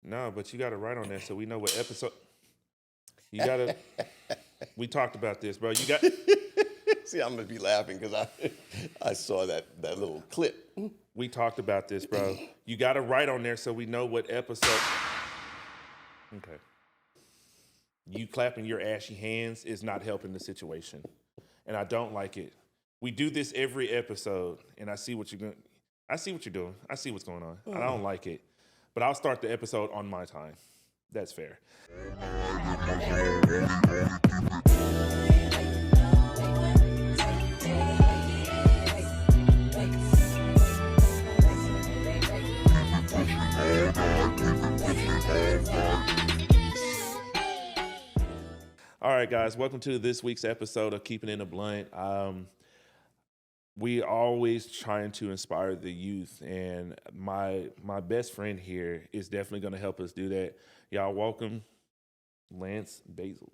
No, but you got to write on that so we know what episode. You got to. We talked about this, bro. You got. See, I'm gonna be laughing because I saw that little clip. We talked about this, bro. You got to write on there so we know what episode. Okay. You clapping your ashy hands is not helping the situation, and I don't like it. We do this every episode, and I see what you're doing. I see what you're doing. I see what's going on. I don't like it, but I'll start the episode on my time. That's fair. All right, guys, welcome to this week's episode of Keeping It a Blount. We always trying to inspire the youth, and my best friend here is definitely going to help us do that. Y'all welcome Lance Bazil.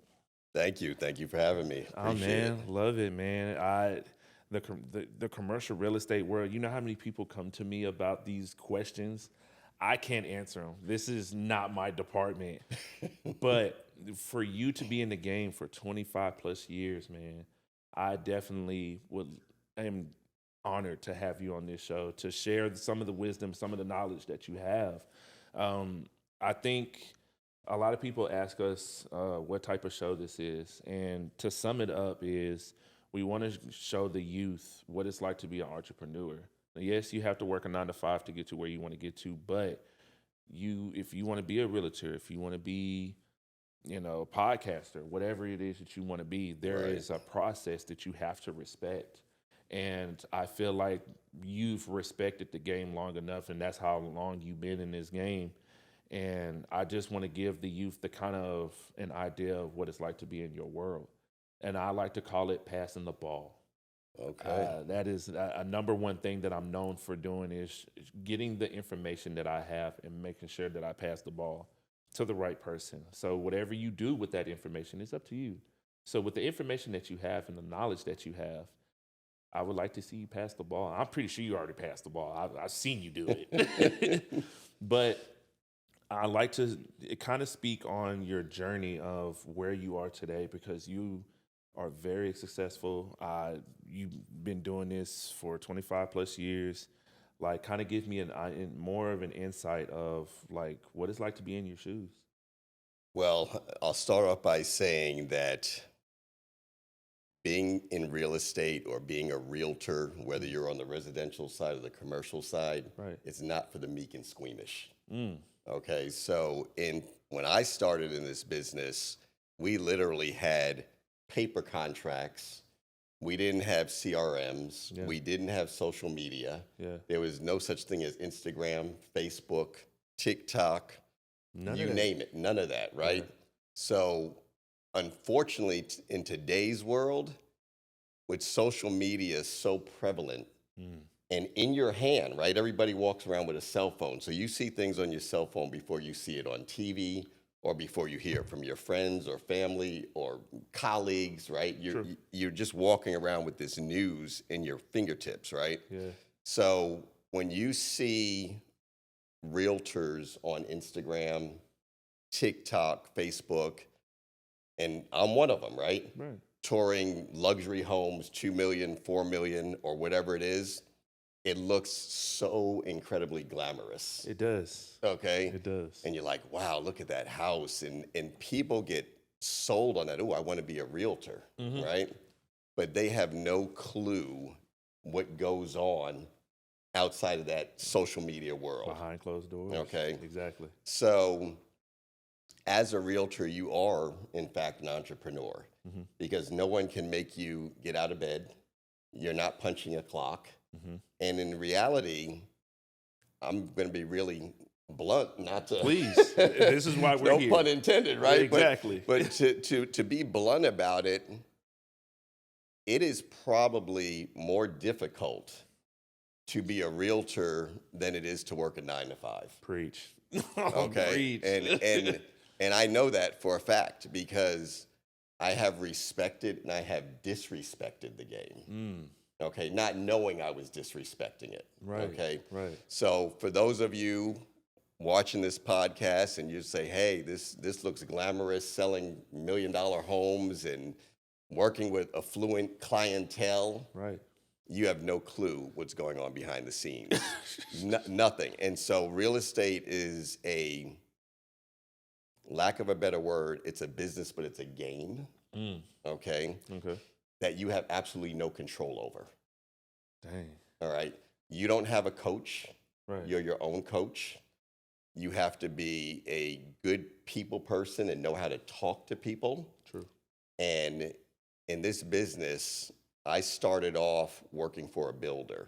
Thank you for having me. Appreciate it. Love it, man. The commercial real estate world. You know how many people come to me about these questions? I can't answer them. This is not my department. But for you to be in the game for 25 plus years, man, I definitely am honored to have you on this show to share some of the wisdom, some of the knowledge that you have. I think a lot of people ask us what type of show this is. And to sum it up is we want to show the youth what it's like to be an entrepreneur. Yes, you have to work a 9 to 5 to get to where you want to get to, but if you want to be a realtor, if you want to be, a podcaster, whatever it is that you want to be, there is a process that you have to respect. And I feel like you've respected the game long enough, and that's how long you've been in this game. And I just want to give the youth the kind of an idea of what it's like to be in your world. And I like to call it passing the ball. Okay. That is a number one thing that I'm known for doing is getting the information that I have and making sure that I pass the ball to the right person. So whatever you do with that information is up to you. So with the information that you have and the knowledge that you have, I would like to see you pass the ball. I'm pretty sure you already passed the ball. I've seen you do it. But I like to kind of speak on your journey of where you are today because you are very successful. You've been doing this for 25 plus years. Like, kind of give me more of an insight of like what it's like to be in your shoes. Well, I'll start off by saying that being in real estate or being a realtor, whether you're on the residential side or the commercial side, it's not for the meek and squeamish. Okay, so when I started in this business, we literally had paper contracts. We didn't have CRMs. Yeah. We didn't have social media. Yeah. There was no such thing as Instagram, Facebook, TikTok, you name it. None of that, right? Yeah. So unfortunately, in today's world, with social media so prevalent and in your hand, right? Everybody walks around with a cell phone. So you see things on your cell phone before you see it on TV or before you hear from your friends or family or colleagues, right? You're just walking around with this news in your fingertips, right? Yeah. So when you see realtors on Instagram, TikTok, Facebook, and I'm one of them, right? Touring luxury homes, 2 million, 4 million, or whatever it is, it looks so incredibly glamorous. It does. Okay? It does. And you're like, wow, look at that house. And people get sold on that. Oh, I want to be a realtor, right? But they have no clue what goes on outside of that social media world. Behind closed doors. Okay? Exactly. So as a realtor, you are, in fact, an entrepreneur because no one can make you get out of bed. You're not punching a clock. And in reality, I'm going to be really blunt, not to. Please, this is why we're here. No pun intended, right? Exactly. But to be blunt about it, it is probably more difficult to be a realtor than it is to work a 9 to 5. Preach. Okay. Preach. And I know that for a fact because I have respected and I have disrespected the game. Okay, not knowing I was disrespecting it. Right. Okay. Right. So for those of you watching this podcast and you say, hey, this looks glamorous, selling $1 million homes and working with affluent clientele. Right. You have no clue what's going on behind the scenes. Nothing. And so real estate is a, lack of a better word, it's a business, but it's a game. Okay. That you have absolutely no control over. Dang. All right. You don't have a coach. Right. You're your own coach. You have to be a good people person and know how to talk to people. True. And in this business, I started off working for a builder.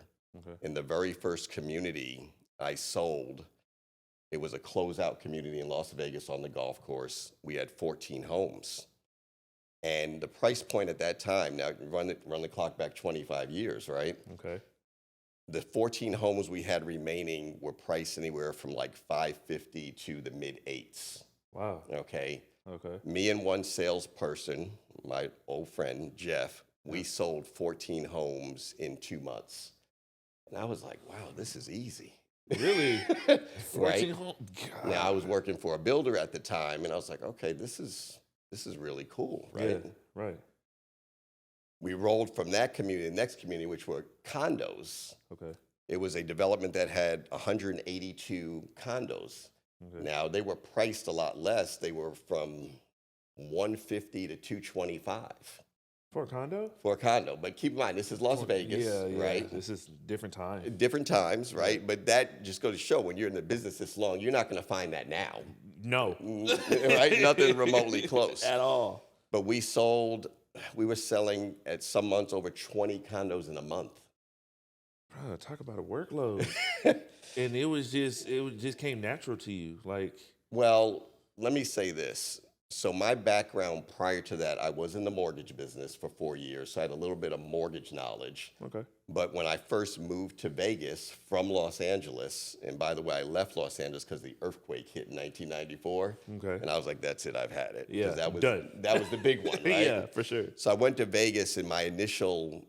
In the very first community I sold, it was a closeout community in Las Vegas on the golf course. We had 14 homes. And the price point at that time, now run the clock back 25 years, right? Okay. The 14 homes we had remaining were priced anywhere from like $550 to the mid eights. Wow. Okay. Okay. Me and one salesperson, my old friend Jeff, we sold 14 homes in 2 months. And I was like, wow, this is easy. Really? 14 Right? homes? Now, I was working for a builder at the time, and I was like, okay, this is really cool, right? Yeah, right. We rolled from that community to the next community, which were condos. Okay. It was a development that had 182 condos. Okay. Now, they were priced a lot less. They were from 150 to 225. For a condo? For a condo. But keep in mind, this is Las Vegas, right? This is different time. Different times, right? But that just goes to show when you're in the business this long, you're not going to find that now. No. Right? Nothing remotely close. At all. But we were selling at some months over 20 condos in a month. Bro, talk about a workload. And it just came natural to you. Like, well, let me say this. So my background prior to that, I was in the mortgage business for 4 years. So I had a little bit of mortgage knowledge. okay. But when I first moved to Vegas from Los Angeles, and by the way, I left Los Angeles because the earthquake hit in 1994. Okay. And I was like, that's it, I've had it. Yeah, 'Cause that was done. That was the big one, right? Yeah, for sure. So I went to Vegas, and my initial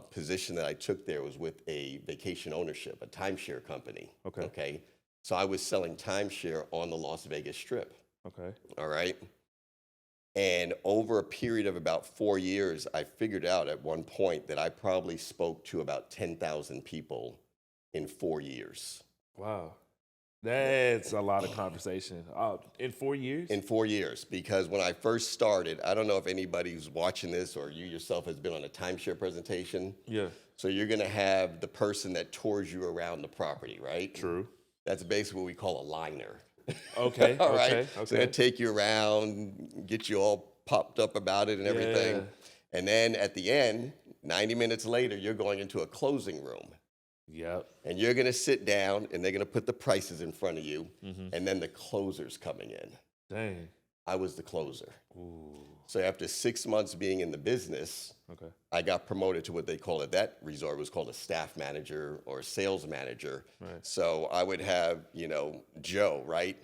position that I took there was with a vacation ownership, a timeshare company. Okay. Okay. So I was selling timeshare on the Las Vegas Strip. Okay. All right. And over a period of about 4 years, I figured out at one point that I probably spoke to about 10,000 people in 4 years. Wow. That's a lot of conversation. In 4 years? In 4 years, because when I first started, I don't know if anybody who's watching this or you yourself has been on a timeshare presentation. Yeah. So you're going to have the person that tours you around the property, right? True. That's basically what we call a liner. Okay. All right. Okay. So they take you around, get you all popped up about it and everything. Yeah. And then at the end, 90 minutes later, you're going into a closing room. Yep. And you're going to sit down and they're going to put the prices in front of you. And then the closer's coming in. Dang. I was the closer. Ooh. So after 6 months being in the business, Okay. I got promoted to what they call at that resort was called a staff manager or a sales manager. Right. So I would have, Joe, right?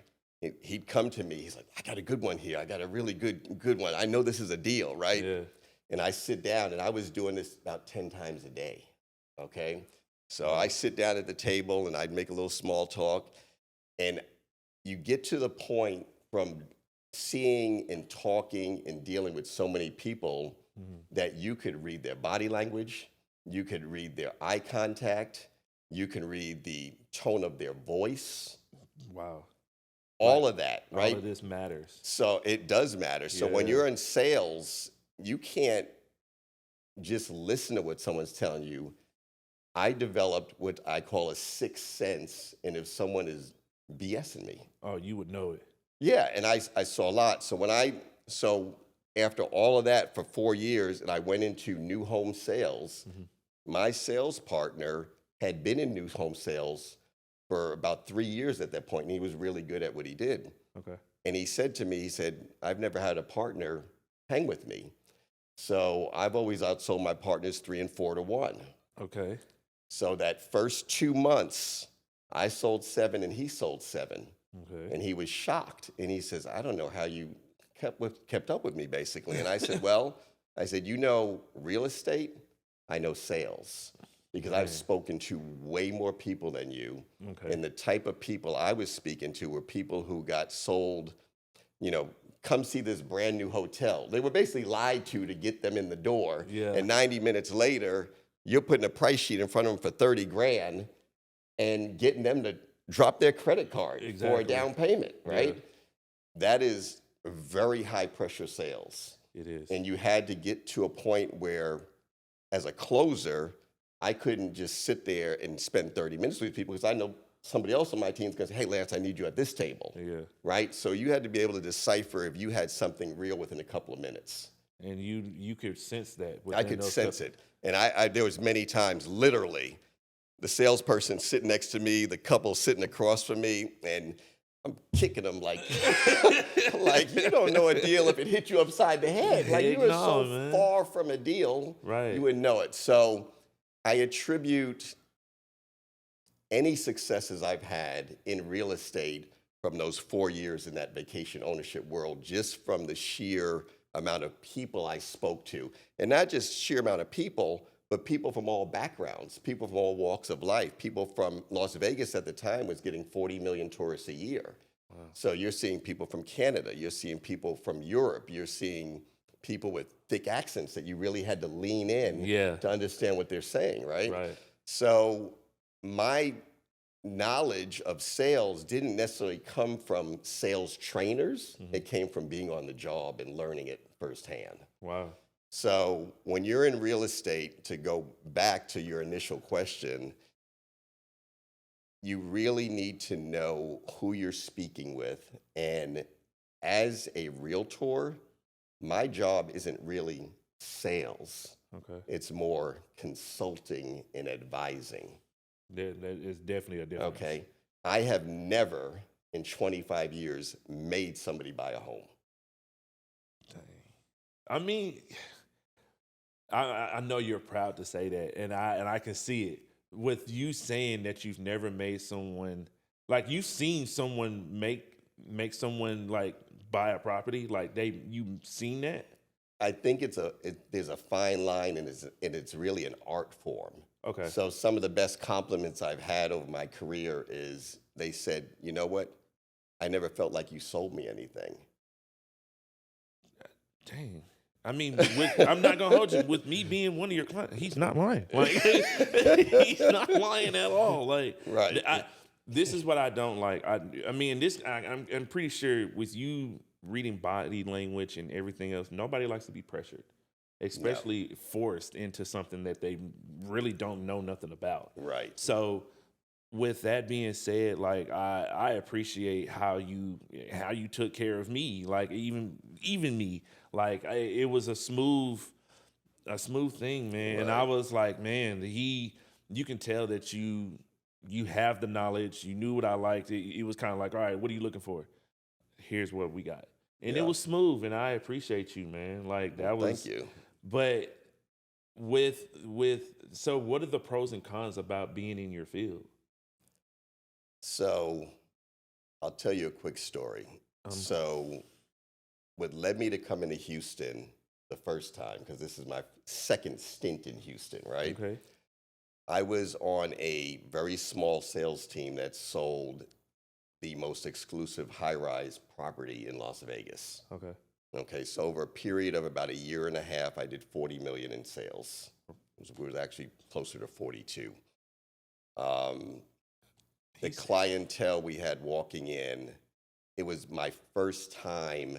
He'd come to me. He's like, I got a good one here. I got a really good one. I know this is a deal, right? Yeah. And I sit down, and I was doing this about 10 times a day, okay? So I sit down at the table, and I'd make a little small talk. And you get to the point from seeing and talking and dealing with so many people that you could read their body language, you could read their eye contact, you can read the tone of their voice. Wow. All of that, right? All of this matters. So it does matter. So when Yeah. you're in sales, you can't just listen to what someone's telling you. I developed what I call a sixth sense, and if someone is BSing me. Oh, you would know it. Yeah, and I saw a lot. So after all of that for 4 years, and I went into new home sales, my sales partner had been in new home sales for about 3 years at that point, and he was really good at what he did. Okay. And he said to me, I've never had a partner hang with me. So I've always outsold my partners 3 and 4 to 1. Okay. So that first 2 months, I sold 7 and he sold 7. Okay. And he was shocked. And he says, I don't know how you kept up with me, basically. And I said, well, you know real estate, I know sales. because I've spoken to way more people than you. Okay. And the type of people I was speaking to were people who got sold, come see this brand new hotel. They were basically lied to get them in the door. Yeah. And 90 minutes later, you're putting a price sheet in front of them for 30 grand and getting them to drop their credit card for a down payment, right? Yeah. That is very high pressure sales. It is. And you had to get to a point where, as a closer, I couldn't just sit there and spend 30 minutes with people, because I know somebody else on my team is going to say, hey, Lance, I need you at this table. Yeah. Right? So you had to be able to decipher if you had something real within a couple of minutes. And you could sense that. I could sense it. And I there was many times, literally, the salesperson sitting next to me, the couple sitting across from me, and I'm kicking them like, like, you don't know a deal if it hit you upside the head. Like, you were so far from a deal, right, you wouldn't know it. So I attribute any successes I've had in real estate from those 4 years in that vacation ownership world, just from the sheer amount of people I spoke to. And not just sheer amount of people, but people from all backgrounds, people from all walks of life. People from Las Vegas at the time was getting 40 million tourists a year. Wow. So you're seeing people from Canada, you're seeing people from Europe, you're seeing people with thick accents that you really had to lean in to understand what they're saying, right? Right. So my knowledge of sales didn't necessarily come from sales trainers. It came from being on the job and learning it firsthand. Wow. So when you're in real estate, to go back to your initial question, you really need to know who you're speaking with. And as a realtor, my job isn't really sales. Okay. It's more consulting and advising. That is definitely a difference. Okay. I have never in 25 years made somebody buy a home. Dang. I mean, I know you're proud to say that, and I can see it with you saying that you've never made someone, like, you've seen someone make someone like buy a property, like you've seen that. I think there's a fine line, and it's really an art form. Okay. So some of the best compliments I've had over my career is they said, you know what? I never felt like you sold me anything. Dang. I mean, I'm not gonna hold you. With me being one of your clients, he's not lying. Like, he's not lying at all. Like, right. This is what I don't like. I mean, I'm pretty sure with you reading body language and everything else, nobody likes to be pressured, especially forced into something that they really don't know nothing about. Right. So, with that being said, like, I appreciate how you took care of me, like even me, like it was a smooth thing, man. Right. And I was like, man, you can tell that you have the knowledge, you knew what I liked. It was kind of like, all right, what are you looking for? Here's what we got, and it was smooth, and I appreciate you, man. Like, that was. Thank you. But so what are the pros and cons about being in your field? So I'll tell you a quick story. So what led me to come into Houston the first time, because this is my second stint in Houston, right? Okay. I was on a very small sales team that sold the most exclusive high-rise property in Las Vegas. Okay. Okay, so over a period of about a year and a half, I did 40 million in sales. It was actually closer to 42. The clientele we had walking in, it was my first time.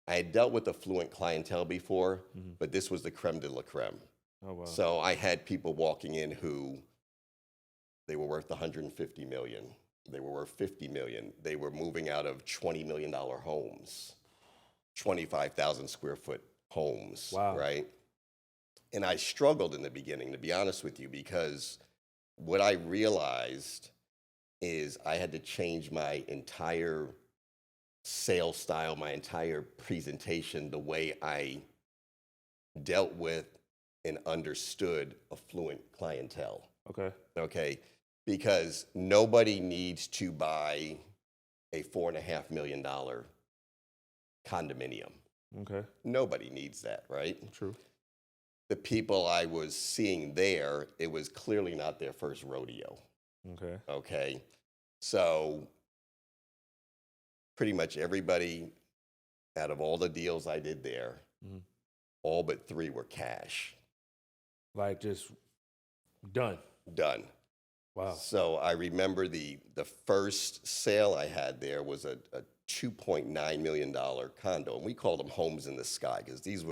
I had dealt with affluent clientele before, but this was the creme de la creme. Oh, wow. So I had people walking in who, they were worth 150 million. They were worth 50 million. They were moving out of $20 million homes, 25,000 square foot homes, right? And I struggled in the beginning, to be honest with you, because what I realized is I had to change my entire sales style, my entire presentation, the way I dealt with and understood affluent clientele. Okay. Okay. Because nobody needs to buy a $4.5 million condominium. Okay. Nobody needs that, right? True. the people I was seeing there, it was clearly not their first rodeo. Okay. Okay. So pretty much everybody out of all the deals I did there, Mhm. all but 3 were cash. Like just done. Done. Wow. So I remember the first sale I had there was a $2.9 million condo, and we called them homes in the sky because these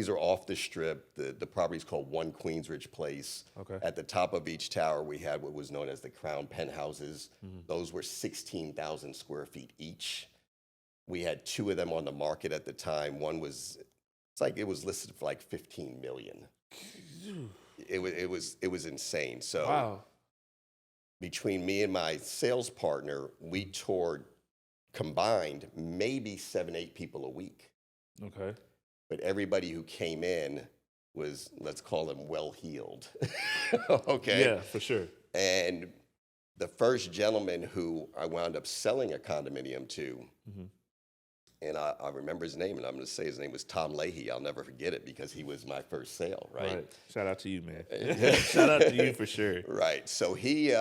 are off the strip. The property's called One Queensridge Place. Okay. At the top of each tower, we had what was known as the Crown Penthouses. Mm-hmm. Those were 16,000 square feet each. We had 2 of them on the market at the time. One was, it was listed for like 15 million. It was insane. So Wow. between me and my sales partner, we toured combined maybe 7, 8 people a week. Okay. But everybody who came in was, let's call them well-heeled. Okay. Yeah, for sure. And the first gentleman who I wound up selling a condominium to, Mhm. and I remember his name, and I'm going to say his name was Tom Leahy. I'll never forget it because he was my first sale, right? Shout out to you, man. Shout out to you for sure. Right. So he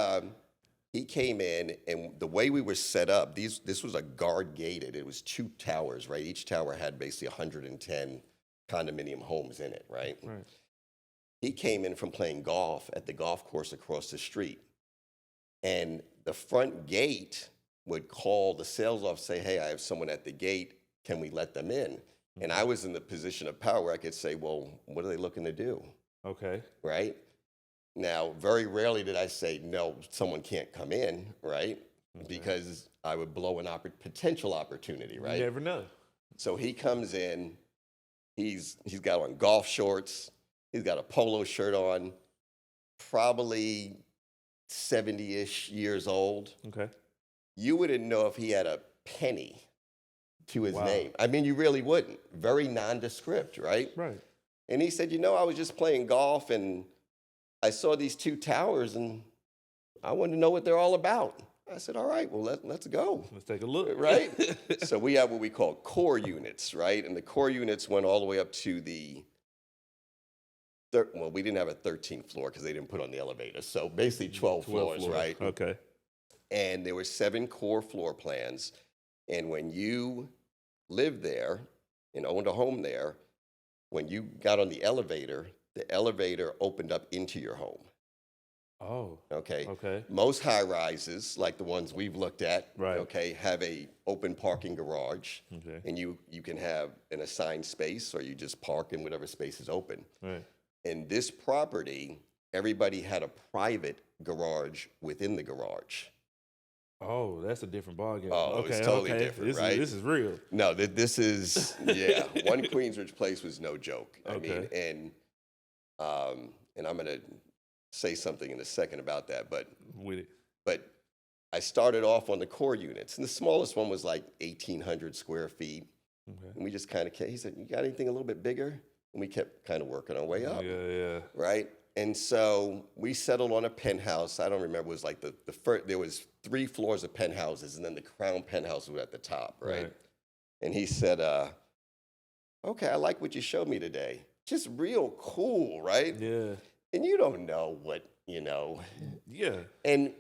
came in, and the way we were set up, this was a guard gated. It was 2 towers, right? Each tower had basically 110 condominium homes in it, right? Right. He came in from playing golf at the golf course across the street, and the front gate would call the sales office, say, "Hey, I have someone at the gate. Can we let them in?" And I was in the position of power where I could say, "Well, what are they looking to do?" Okay. Right? Now, very rarely did I say, "No, someone can't come in," right? Okay. Because I would blow an potential opportunity, right? You never know. So he comes in, he's got on golf shorts, he's got a polo shirt on, probably 70-ish years old. Okay. You wouldn't know if he had a penny to his Wow. name. I mean, you really wouldn't. Very nondescript, right? Right. And he said, I was just playing golf and I saw these 2 towers and I wanted to know what they're all about. I said, all right, well, let's go. Let's take a look. Right? So we have what we call core units, right? And the core units went all the way up to well, we didn't have a 13th floor because they didn't put on the elevator. So basically 12 floors, right? Okay. And there were 7 core floor plans. And when you lived there and owned a home there, when you got on the elevator opened up into your home. Oh. Okay. Okay. Most high rises, like the ones we've looked at, Right. okay, have a open parking garage. Okay. And you can have an assigned space or you just park in whatever space is open. Right. In this property, everybody had a private garage within the garage. Oh, that's a different ballgame. Oh, okay, it's totally okay. different, This right? This is real. No, this is, yeah. One Queensridge Place was no joke. I mean, Okay. and I'm going to say something in a second about that, but With it. I started off on the core units, and the smallest one was like 1,800 square feet. Okay. And we just kind of, he said, you got anything a little bit bigger? And we kept kind of working our way up, Yeah. right? And so we settled on a penthouse. I don't remember, it was like the first, there was 3 floors of penthouses, and then the Crown Penthouse was at the top, right? And he said, okay, I like what you showed me today. Just real cool, right? Yeah. And you don't know what, Yeah. And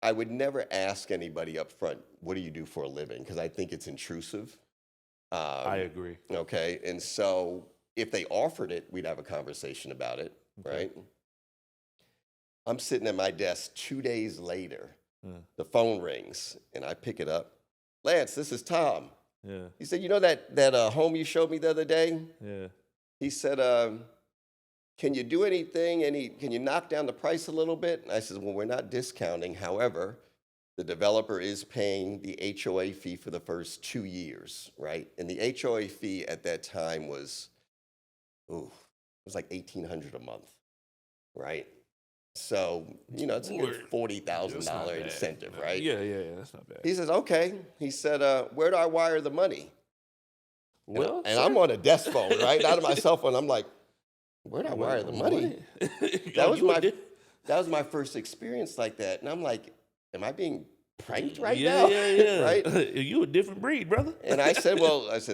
I would never ask anybody up front, what do you do for a living? Because I think it's intrusive. I agree. Okay. And so if they offered it, we'd have a conversation about it, Okay. right? I'm sitting at my desk 2 days later. Yeah. The phone rings, and I pick it up. Lance, this is Tom. Yeah. He said, that home you showed me the other day? Yeah. He said, can you do anything? Can you knock down the price a little bit? And I said, well, we're not discounting. However, the developer is paying the HOA fee for the first 2 years, right? And the HOA fee at that time was, it was like $1,800 a month, right? So, it's a good $40,000 incentive, right? Yeah. That's not bad. He says, okay. He said, where do I wire the money? Well, and I'm on a desk phone, right? Out of my cell phone. I'm like, where do I wire the money? That was my first experience like that. And I'm like, am I being pranked right Yeah, now? yeah, yeah. Right? You a different breed, brother. And I said,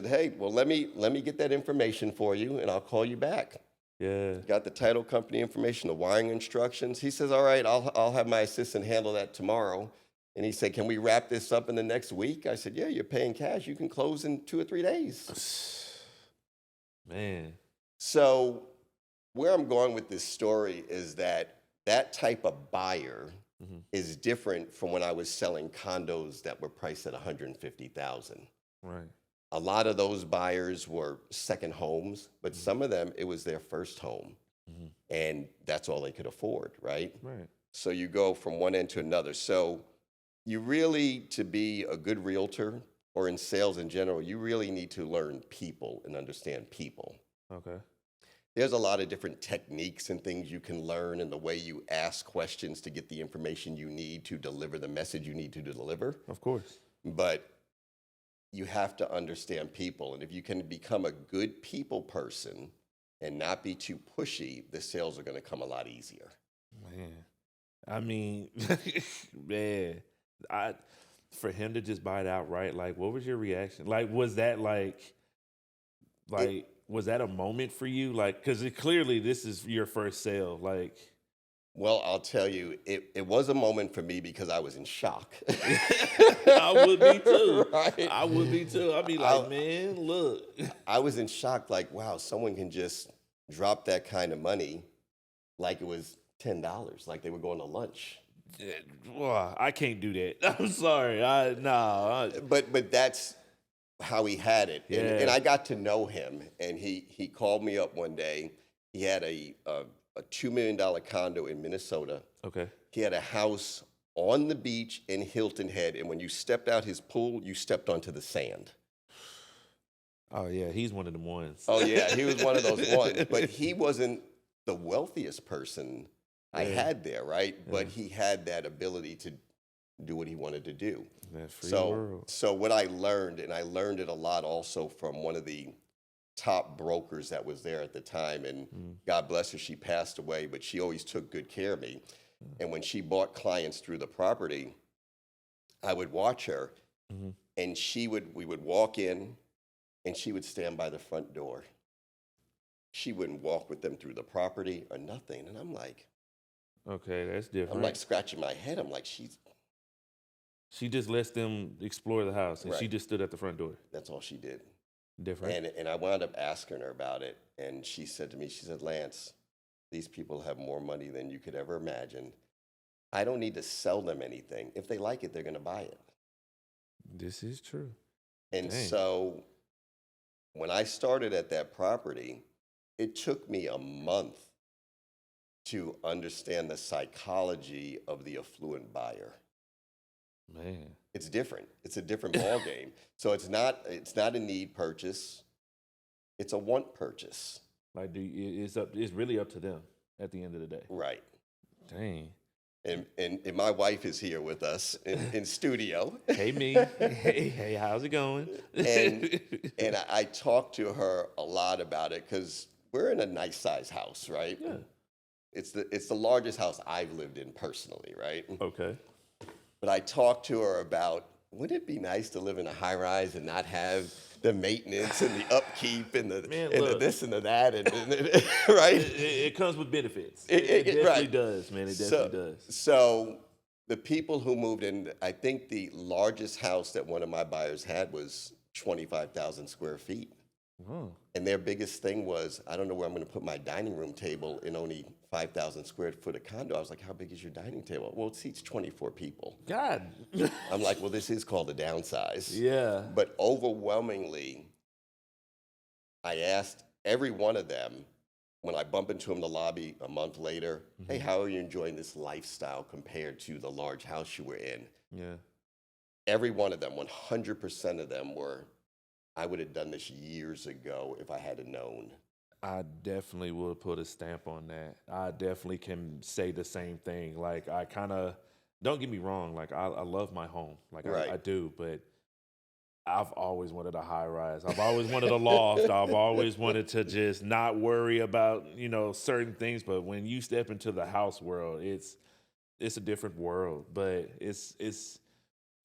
hey, well, let me get that information for you, and I'll call you back. Yeah. Got the title company information, the wiring instructions. He says, all right, I'll have my assistant handle that tomorrow. And he said, can we wrap this up in the next week? I said, yeah, you're paying cash. You can close in 2 or 3 days. Man. So where I'm going with this story is that that type of buyer is different from when I was selling condos that were priced at $150,000. Right. A lot of those buyers were second homes, but some of them, it was their first home. And that's all they could afford, right? Right. So you go from one end to another. So you really, to be a good realtor or in sales in general, you really need to learn people and understand people. Okay. There's a lot of different techniques and things you can learn in the way you ask questions to get the information you need to deliver the message you need to deliver. Of course. But you have to understand people. And if you can become a good people person and not be too pushy, the sales are going to come a lot easier. Man. I mean, man, for him to just buy it outright, like, what was your reaction? Like, was that was that a moment for you? Like, because clearly this is your first sale. Like, well, I'll tell you, it was a moment for me because I was in shock. I would be too. Right? I would be too. I'd be like, man, look. I was in shock, like, wow, someone can just drop that kind of money like it was $10, like they were going to lunch. Well, I can't do that. I'm sorry. But that's how he had it. Yeah. And I got to know him, and he called me up one day. He had a $2 million condo in Minnesota. Okay. He had a house on the beach in Hilton Head, and when you stepped out his pool, you stepped onto the sand. Oh, yeah, he's one of them ones. Oh, yeah, he was one of those ones. But he wasn't the wealthiest person I had there, right? Yeah. But he had that ability to do what he wanted to do. That free world. So what I learned, and I learned it a lot also from one of the top brokers that was there at the time, and God bless her, she passed away, but she always took good care of me. And when she bought clients through the property, I would watch her, and we would walk in, and she would stand by the front door. She wouldn't walk with them through the property or nothing. And I'm like, okay, that's different. I'm like scratching my head. I'm like, she just lets them explore the house, and she just stood at the front door. That's all she did. Different. And I wound up asking her about it, and she said to me, she said, Lance, these people have more money than you could ever imagine. I don't need to sell them anything. If they like it, they're going to buy it. This is true. And so when I started at that property, it took me a month to understand the psychology of the affluent buyer. Man, it's different. It's a different ball game. So it's not a need purchase. It's a want purchase. Like, it's really up to them at the end of the day. Right. Dang. And my wife is here with us in studio. Hey, me. Hey, how's it going? and I talked to her a lot about it because we're in a nice size house, right? Yeah. It's the largest house I've lived in personally, right? Okay. But I talked to her about, wouldn't it be nice to live in a high rise and not have the maintenance and the upkeep and the this and the that, and right? It comes with benefits. It definitely does, man. It definitely does. So the people who moved in, I think the largest house that one of my buyers had was 25,000 square feet. Oh. And their biggest thing was, I don't know where I'm going to put my dining room table in only 5,000 square foot of condo. I was like, how big is your dining table? Well, it seats 24 people. God. I'm like, well, this is called a downsize. Yeah. But overwhelmingly, I asked every one of them, when I bump into them in the lobby a month later, hey, how are you enjoying this lifestyle compared to the large house you were in? Yeah. Every one of them, 100% of them were, I would have done this years ago if I had known. I definitely would put a stamp on that. I definitely can say the same thing. Like, I kind of, don't get me wrong, like, I love my home. Like, right. I do, but I've always wanted a high rise. I've always wanted a loft. I've always wanted to just not worry about, certain things. But when you step into the house world, it's a different world. But it's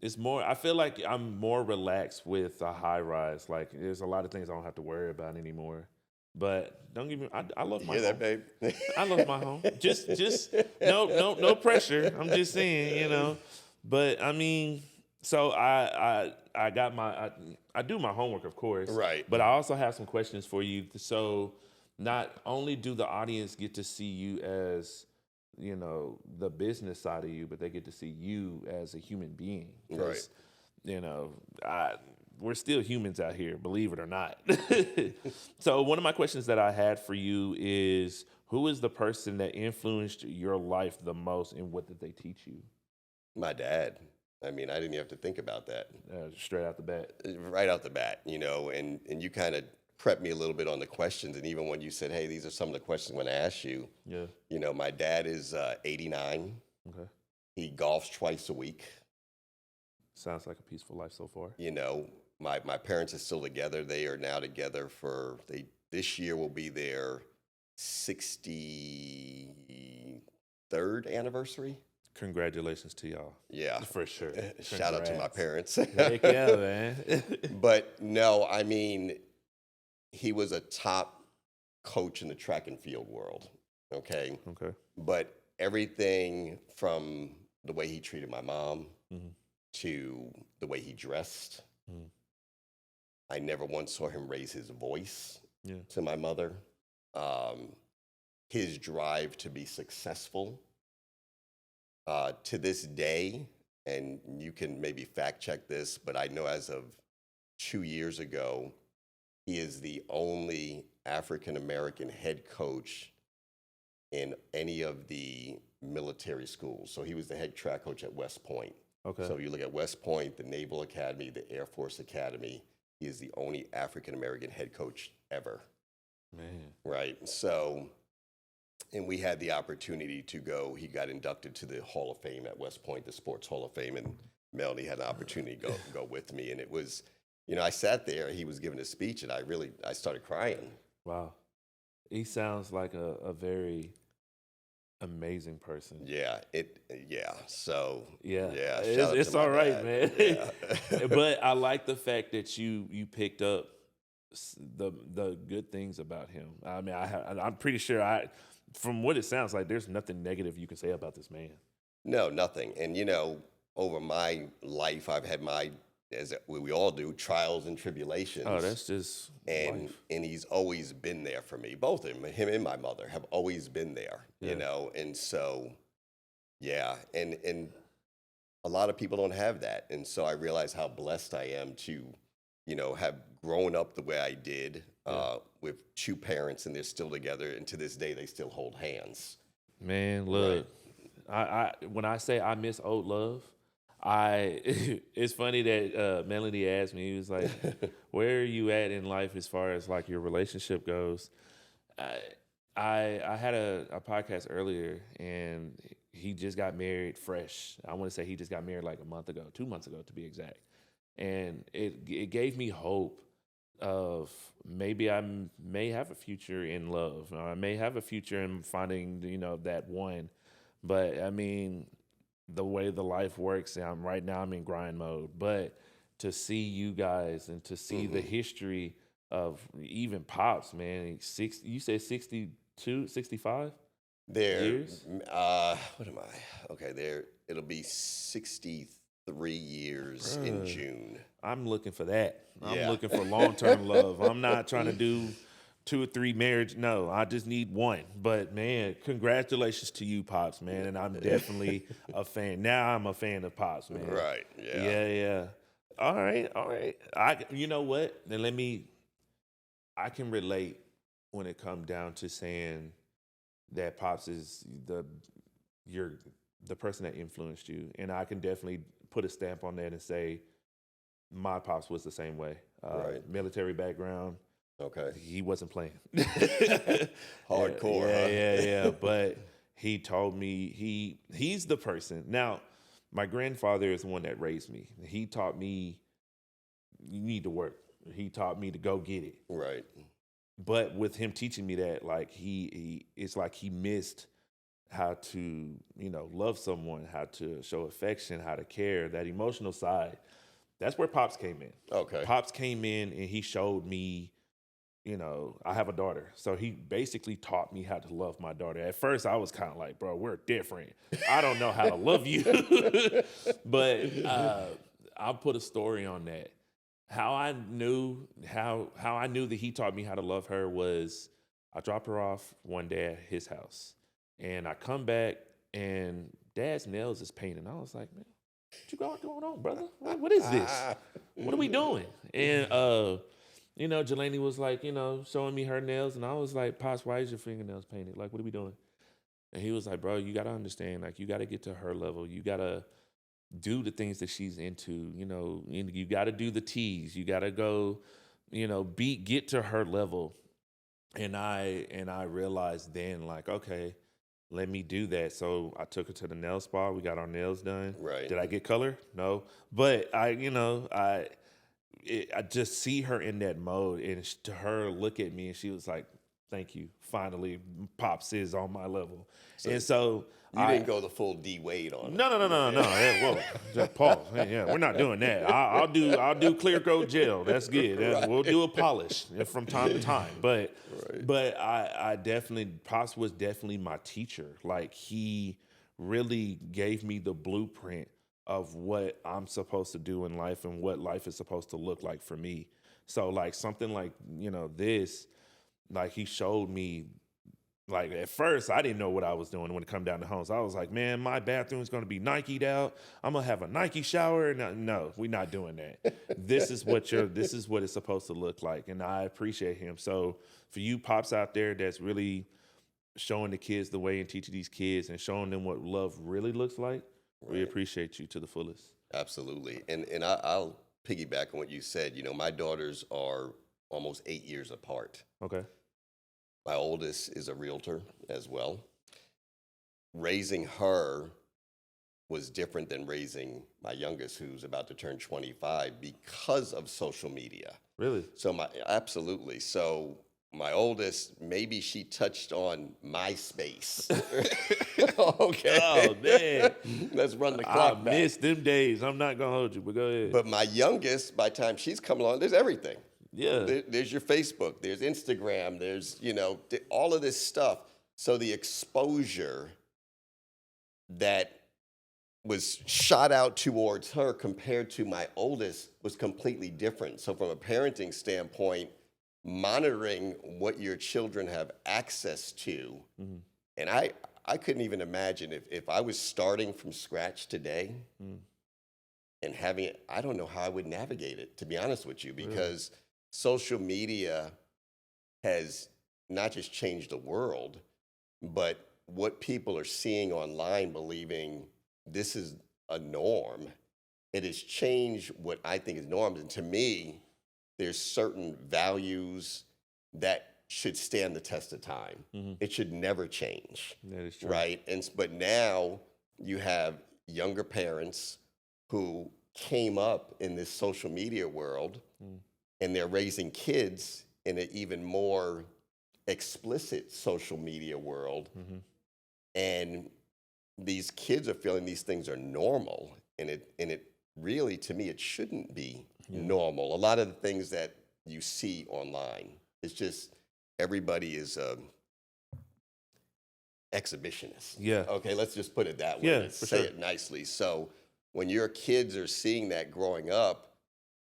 It's more. I feel like I'm more relaxed with a high rise. Like there's a lot of things I don't have to worry about anymore. But don't get me. I love You my hear that, home. babe? I love my home. Just no pressure. I'm just saying. But I mean, so I got I do my homework, of course. Right. But I also have some questions for you. So not only do the audience get to see you as the business side of you, but they get to see you as a human being. Right. You know, we're still humans out here, believe it or not. So one of my questions that I had for you is, who is the person that influenced your life the most, and what did they teach you? My dad. I mean, I didn't even have to think about that. Straight out the bat. Right out the bat, and you kind of prepped me a little bit on the questions. And even when you said, hey, these are some of the questions I'm going to ask you, Yeah. My dad is 89. Okay. He golfs twice a week. Sounds like a peaceful life so far. My parents are still together. They are now together this year will be their 63rd anniversary. Congratulations to y'all. Yeah. For sure. Shout out to my parents. Heck yeah, man. But no, I mean, he was a top coach in the track and field world. Okay. Okay. But everything from the way he treated my mom to the way he dressed, I never once saw him raise his voice to my mother. His drive to be successful. To this day, and you can maybe fact check this, but I know as of 2 years ago, he is the only African American head coach in any of the military schools. So he was the head track coach at West Point. Okay. So you look at West Point, the Naval Academy, the Air Force Academy, he is the only African American head coach ever. Man. Right. So, and we had the opportunity to go. He got inducted to the Hall of Fame at West Point, the Sports Hall of Fame, and Melanie had an opportunity to go with me. And it was, I sat there. He was giving a speech, and I started crying. Wow, he sounds like a very amazing person. Yeah. So yeah. It's all right, man. Yeah. But I like the fact that you picked up the good things about him. I mean, I'm pretty sure from what it sounds like, there's nothing negative you can say about this man. No, nothing. And over my life, I've had as we all do, trials and tribulations. Oh, that's just life. And he's always been there for me. Both of them, him and my mother, have always been there. And so, yeah. And a lot of people don't have that. And so I realize how blessed I am to, have grown up the way I did with two parents, and they're still together. And to this day, they still hold hands. Man, look, right. When I say I miss old love, it's funny that Melanie asked me, he was like, where are you at in life as far as like your relationship goes? I had a podcast earlier, and he just got married fresh. I want to say he just got married like 2 months ago to be exact. And it gave me hope of maybe I may have a future in love. Or I may have a future in finding, that one. But I mean, the way the life works, right now I'm in grind mode. But to see you guys and to see the history of even Pops, man, you said 62, 65 years? What am I? Okay, it'll be 63 years in June. I'm looking for that. Yeah. I'm looking for long-term love. I'm not trying to do 2 or 3 marriage. No, I just need one. But man, congratulations to you, Pops, man. And I'm definitely a fan. Now I'm a fan of Pops, man. Right. Yeah. Yeah. All right. You know what? Then I can relate when it comes down to saying that Pops is the person that influenced you. And I can definitely put a stamp on that and say my Pops was the same way. Right. Military background. Okay. He wasn't playing. Hardcore. Yeah. But he told me he's the person. Now, my grandfather is the one that raised me. He taught me you need to work. He taught me to go get it. Right. But with him teaching me that, like it's like he missed how to, love someone, how to show affection, how to care, that emotional side. That's where Pops came in. Okay. Pops came in and he showed me, I have a daughter. So he basically taught me how to love my daughter. At first, I was kind of like, bro, we're different. I don't know how to love you. But I'll put a story on that. How I knew that he taught me how to love her was I dropped her off one day at his house. And I come back and Dad's nails is painted. I was like, man, what you got going on, brother? What is this? What are we doing? And Jelani was like, showing me her nails, and I was like, Pops, why is your fingernails painted? Like, what are we doing? And he was like, bro, you gotta understand, like, you gotta get to her level. You gotta do the things that she's into. You gotta do the tease. You gotta go, get to her level. And I realized then, like, okay, let me do that. So I took her to the nail spa. We got our nails done. Right. Did I get color? No. But I just see her in that mode, and to her look at me, and she was like, thank you. Finally, Pops is on my level. And so you didn't go the full D Wade on it. No. Yeah, whoa, just pause. Yeah, we're not doing that. I'll do clear coat gel. That's good. Right. We'll do a polish from time to time. But I definitely, Pops was definitely my teacher. Like, he really gave me the blueprint of what I'm supposed to do in life and what life is supposed to look like for me. So like something like, this, like he showed me. Like, at first, I didn't know what I was doing when it come down to homes. I was like, man, my bathroom's going to be Nike'd out. I'm going to have a Nike shower. No, we're not doing that. This is what it's supposed to look like. And I appreciate him. So for you Pops out there that's really showing the kids the way and teaching these kids and showing them what love really looks like, we appreciate you to the fullest. Absolutely. And I'll piggyback on what you said. My daughters are almost 8 years apart. Okay. My oldest is a realtor as well. Raising her was different than raising my youngest, who's about to turn 25, because of social media. Really? Absolutely. So my oldest, maybe she touched on MySpace. Okay. Oh, man. Let's run the clock back. I missed them days. I'm not going to hold you, but go ahead. But my youngest, by the time she's come along, there's everything. Yeah. There's your Facebook, there's Instagram, there's, all of this stuff. So the exposure that was shot out towards her compared to my oldest was completely different. So from a parenting standpoint, monitoring what your children have access to, and I couldn't even imagine if I was starting from scratch today and having it, I don't know how I would navigate it, to be honest with you, because social media has not just changed the world, but what people are seeing online, believing this is a norm. It has changed what I think is norms. And to me, there's certain values that should stand the test of time. It should never change. That is true. Right? But now you have younger parents who came up in this social media world, and they're raising kids in an even more explicit social media world. And these kids are feeling these things are normal. And it really, to me, it shouldn't be normal. A lot of the things that you see online, it's just everybody is exhibitionist. Yeah. Okay, let's just put it that way. Yeah, Let's for say sure. it nicely. So when your kids are seeing that growing up,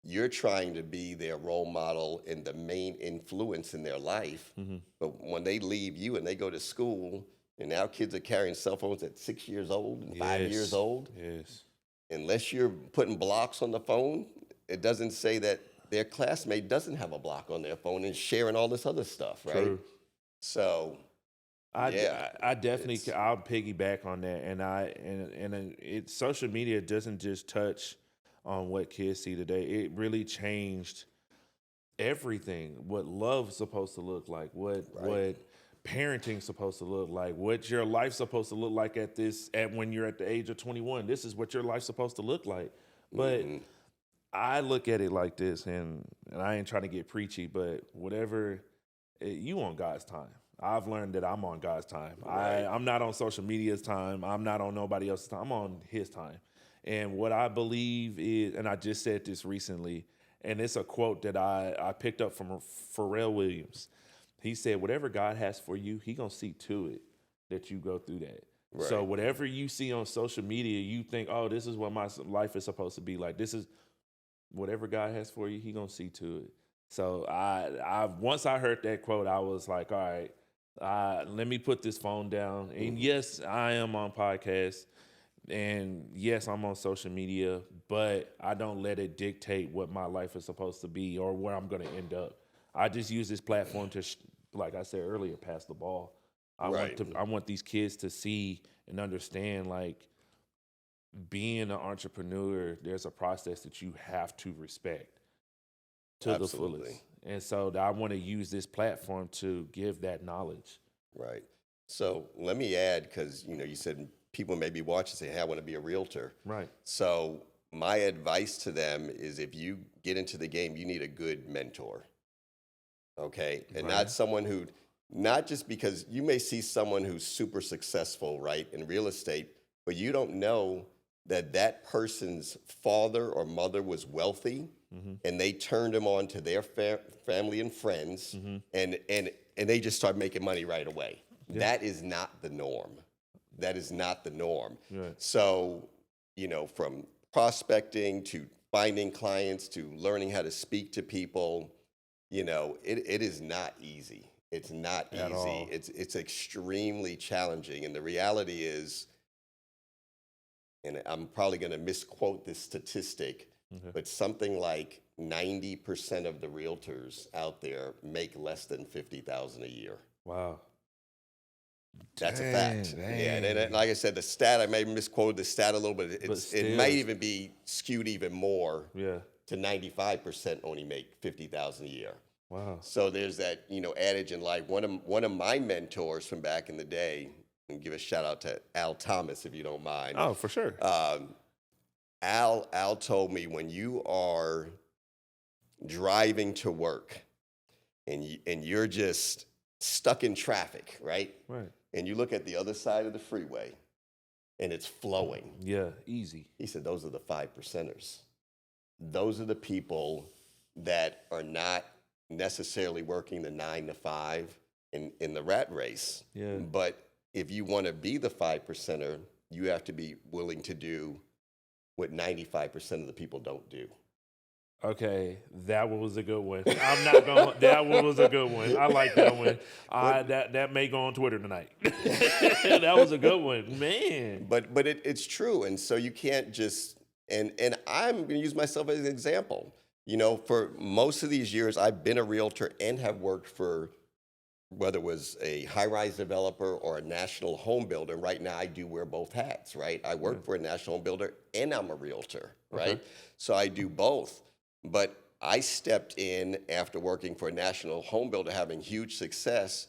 you're trying to be their role model and the main influence in their life. But when they leave you and they go to school, and now kids are carrying cell phones at 6 years old and 5 years old. Yes. Unless you're putting blocks on the phone, it doesn't say that their classmate doesn't have a block on their phone and sharing all this other stuff, right? True. So, I definitely, I'll piggyback on that. And social media doesn't just touch on what kids see today. It really changed everything. What love's supposed to look like, what parenting's supposed to look like, what your life's supposed to look like when you're at the age of 21. This is what your life's supposed to look like. But I look at it like this, and I ain't trying to get preachy, but whatever, you on God's time. I've learned that I'm on God's time. Right. I'm not on social media's time. I'm not on nobody else's time. I'm on his time. And what I believe is, and I just said this recently, and it's a quote that I picked up from Pharrell Williams. He said, whatever God has for you, he going to see to it that you go through that. Right. So whatever you see on social media, you think, oh, this is what my life is supposed to be like. This is whatever God has for you, he going to see to it. So I once I heard that quote, I was like, all right, let me put this phone down. And yes, I am on podcasts. And yes, I'm on social media, but I don't let it dictate what my life is supposed to be or where I'm going to end up. I just use this platform to, like I said earlier, pass the ball. Right. I want these kids to see and understand, like, being an entrepreneur, there's a process that you have to respect to Absolutely. the fullest. And so I want to use this platform to give that knowledge. Right. So let me add, because you said people may be watching and say, hey, I want to be a realtor. Right. So my advice to them is if you get into the game, you need a good mentor. Okay. And Right. not someone who, not just because you may see someone who's super successful, right, in real estate, but you don't know that that person's father or mother was wealthy and they turned them on to their family and friends and they just start making money right away. Yeah. That is not the norm. That is not the norm. Right. So, from prospecting to finding clients to learning how to speak to people, it is not easy. It's not At easy. all. It's extremely challenging. And the reality is, and I'm probably going to misquote this statistic, but something like 90% of the realtors out there make less than $50,000 a year. Wow. That's a fact. Dang. Yeah, and like I said, the stat, I may misquote the stat a little bit. It might even be skewed even more to 95% only make $50,000 a year. Wow. So there's that, adage in life. One of my mentors from back in the day, and give a shout out to Al Thomas, if you don't mind. Oh, for sure. Al told me, when you are driving to work and you're just stuck in traffic, right? Right. And you look at the other side of the freeway and it's flowing. Yeah, easy. He said, those are the 5%ers. Those are the people that are not necessarily working the 9 to 5 in the rat race. Yeah. But if you want to be the 5%er, you have to be willing to do what 95% of the people don't do. Okay, that one was a good one. I'm not going. That one was a good one. I like that one. That may go on Twitter tonight. That was a good one, man. But it's true, and so you can't just. And I'm going to use myself as an example. For most of these years, I've been a realtor and have worked for, whether it was a high-rise developer or a national home builder. Right now, I do wear both hats, right? I work for a national home builder and I'm a realtor, right? Okay. So I do both. But I stepped in after working for a national home builder, having huge success,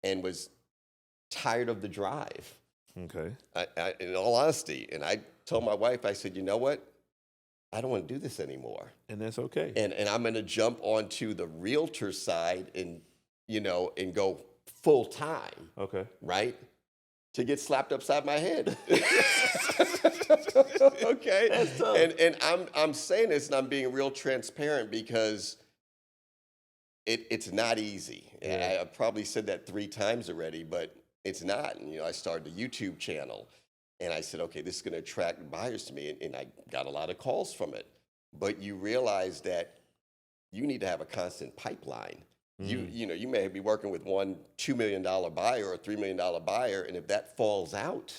and was tired of the drive. Okay. In all honesty, and I told my wife, I said, you know what? I don't want to do this anymore. And that's okay. And I'm going to jump onto the realtor side and go full time. Okay. Right? To get slapped upside my head. Okay. That's tough. And I'm saying this and I'm being real transparent because it's not easy. Yeah. I've probably said that 3 times already, but it's not. And I started a YouTube channel and I said, okay, this is going to attract buyers to me. And I got a lot of calls from it. But you realize that you need to have a constant pipeline. You may be working with one $2 million buyer or a $3 million buyer, and if that falls out,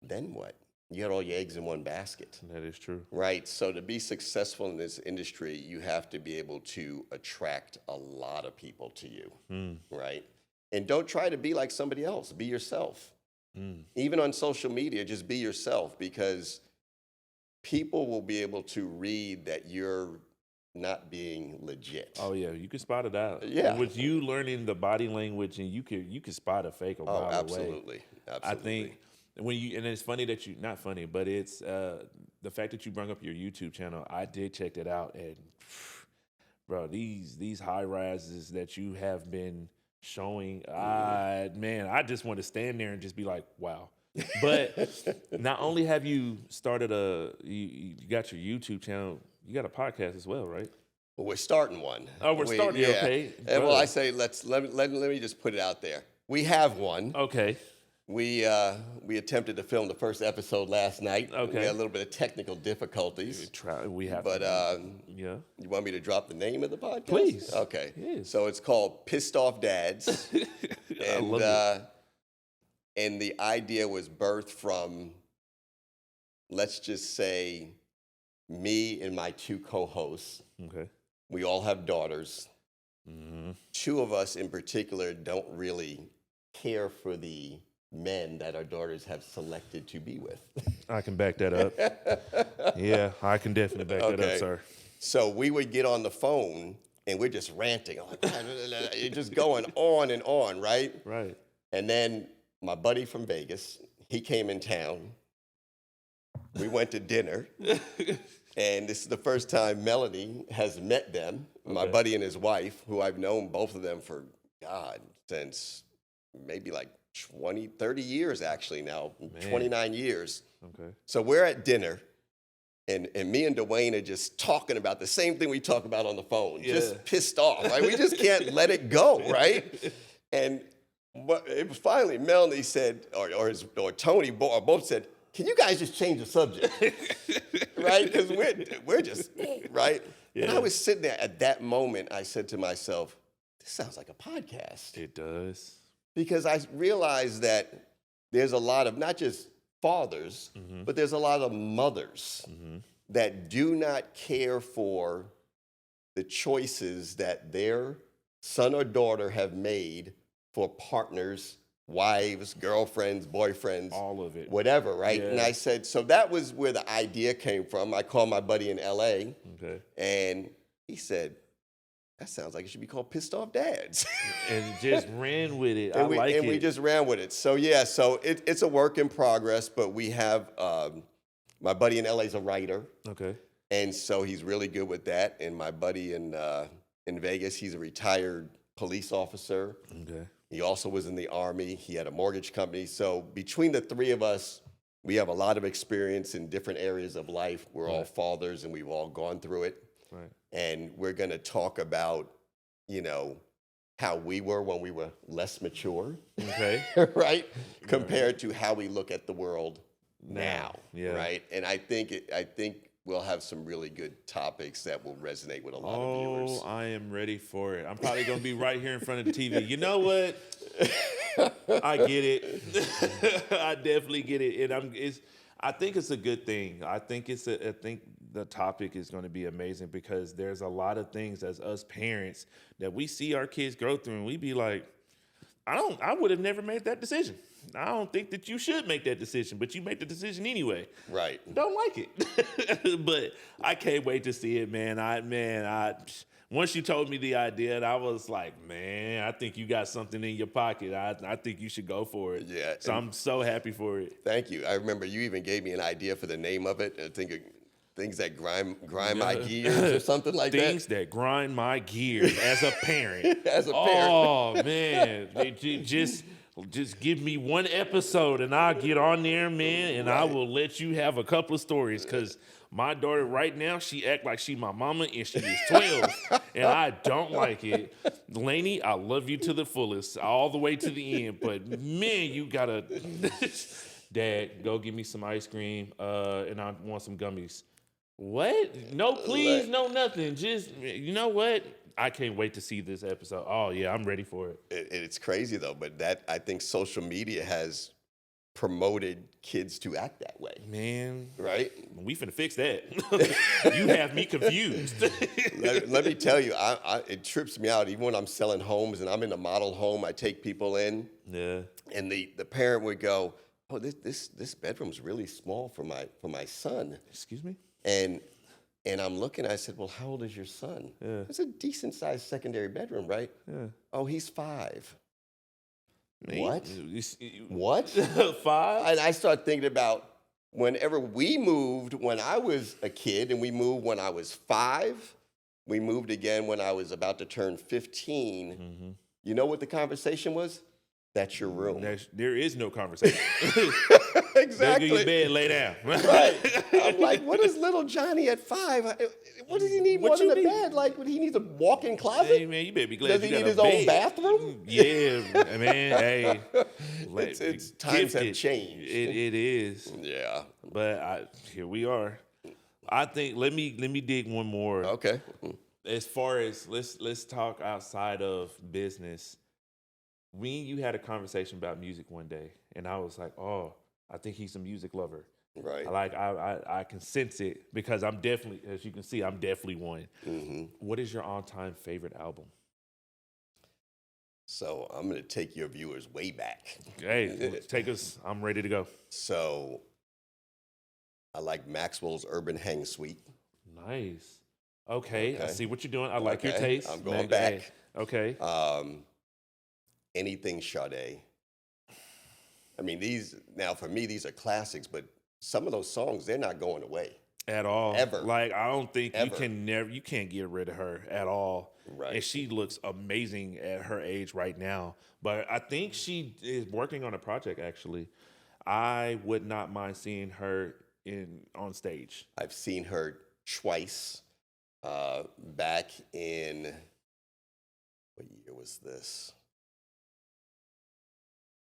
then what? You got all your eggs in one basket. That is true. Right. So to be successful in this industry, you have to be able to attract a lot of people to you. Right. And don't try to be like somebody else. Be yourself. Even on social media, just be yourself, because people will be able to read that you're not being legit. Oh yeah, you can spot it out. Yeah, and with you learning the body language, and you can spot a fake a mile away. Absolutely. I think when you, and it's funny that you, not funny, but it's the fact that you brought up your YouTube channel. I did check that out, and bro, these high rises that you have been showing. Man, I just want to stand there and just be like, wow. But not only have you started you got your YouTube channel, you got a podcast as well, right? Well, we're starting one. Oh, we're starting. Yeah. Okay. And well, I say let me just put it out there. We have one. Okay. We attempted to film the first episode last night. Okay. We had a little bit of technical difficulties. We have. But yeah. You want me to drop the name of the podcast? Please. Okay. Yes. So it's called Pissed Off Dads. I love it. And the idea was birthed from, let's just say, me and my two co-hosts. Okay. We all have daughters. Mm-hmm. Two of us in particular don't really care for the men that our daughters have selected to be with. I can back that up. Yeah, I can definitely back that up, sir. So we would get on the phone and we're just ranting. You're just going on and on, right? Right. And then my buddy from Vegas, he came in town. We went to dinner. And this is the first time Melanie has met them, my buddy and his wife, who I've known both of them for, God, since maybe like 20, 30 years actually now, 29 years. Okay. So we're at dinner, and me and Dwayne are just talking about the same thing we talk about on the phone, just pissed off, right? We just can't let it go, right? And it was finally Melanie said, or Tony, or both said, can you guys just change the subject? Right? Because we're just, right? Yeah. And I was sitting there at that moment, I said to myself, this sounds like a podcast. It does. Because I realized that there's a lot of, not just fathers, but there's a lot of mothers that do not care for the choices that their son or daughter have made for partners, wives, girlfriends, boyfriends, all of it, whatever, right? Yeah. And I said, so that was where the idea came from. I called my buddy in LA, and he said, that sounds like it should be called Pissed Off Dads. And just ran with it. And we just ran with it. So yeah, so it's a work in progress, but we have, my buddy in LA is a writer. Okay. And so he's really good with that. And my buddy in Vegas, he's a retired police officer. Okay. He also was in the Army. He had a mortgage company. So between the three of us, we have a lot of experience in different areas of life. We're all fathers, and we've all gone through it. Right. And we're going to talk about, how we were when we were less mature. Okay. Right? Compared to how we look at the world now. Yeah. Right? And I think we'll have some really good topics that will resonate with a lot of viewers. Oh, I am ready for it. I'm probably going to be right here in front of the TV. You know what? I get it. I definitely get it. And I think it's a good thing. I think the topic is going to be amazing because there's a lot of things as us parents that we see our kids go through and we be like, I would have never made that decision. I don't think that you should make that decision, but you make the decision anyway. Right. Don't like it. But I can't wait to see it, man. Once you told me the idea, and I was like, man, I think you got something in your pocket. I think you should go for it. Yeah. So I'm so happy for it. Thank you. I remember you even gave me an idea for the name of it. I think things that grind my gears or something like that. Things that grind my gears as a parent. As a parent. Oh, man. Just give me one episode and I'll get on there, man, and I will let you have a couple of stories because my daughter right now, she act like she my mama and she is 12 and I don't like it. Lainey, I love you to the fullest, all the way to the end, but man, you gotta, Dad, go give me some ice cream and I want some gummies. What? No, please, no nothing. Just, you know what? I can't wait to see this episode. Oh, yeah, I'm ready for it. It's crazy, though, but I think social media has promoted kids to act that way. Man. Right? We finna fix that. You have me confused. let me tell you, it trips me out. Even when I'm selling homes and I'm in a model home, I take people in. Yeah. And the parent would go, oh, this bedroom's really small for my son. Excuse me? And I'm looking, I said, well, how old is your son? Yeah. It's a decent-sized secondary bedroom, right? Yeah. Oh, he's 5. Me? What? What? 5? And I started thinking about whenever we moved when I was a kid, and we moved when I was 5. We moved again when I was about to turn 15. Mm-hmm. You know what the conversation was? That's your room. There is no conversation. Exactly. Go to your bed, lay down. Right. I'm like, what is little Johnny at 5? What does he need more than a bed? Like, would he need a walk-in closet? Hey, man, you better be glad Does you he got need a his bed. own bathroom? Yeah, man. Hey, It's times have changed. It is. Yeah. But here we are. I think let me dig one more. Okay. As far as let's talk outside of business. You had a conversation about music one day, and I was like, oh, I think he's a music lover. Right. I can sense it because I'm definitely, as you can see, I'm definitely one. Mm-hmm. What is your all-time favorite album? So I'm going to take your viewers way back. Hey, take us. I'm ready to go. So I like Maxwell's Urban Hang Suite. Nice. Okay. I see what you're doing. I like your Okay, taste. I'm going back. Hey, okay. Anything Sade. I mean, for me, these are classics, but some of those songs, they're not going away. At all. Ever. Like, I don't think Ever. you can't get rid of her at all. Right. And she looks amazing at her age right now. But I think she is working on a project, actually. I would not mind seeing her on stage. I've seen her twice. Back in, what year was this?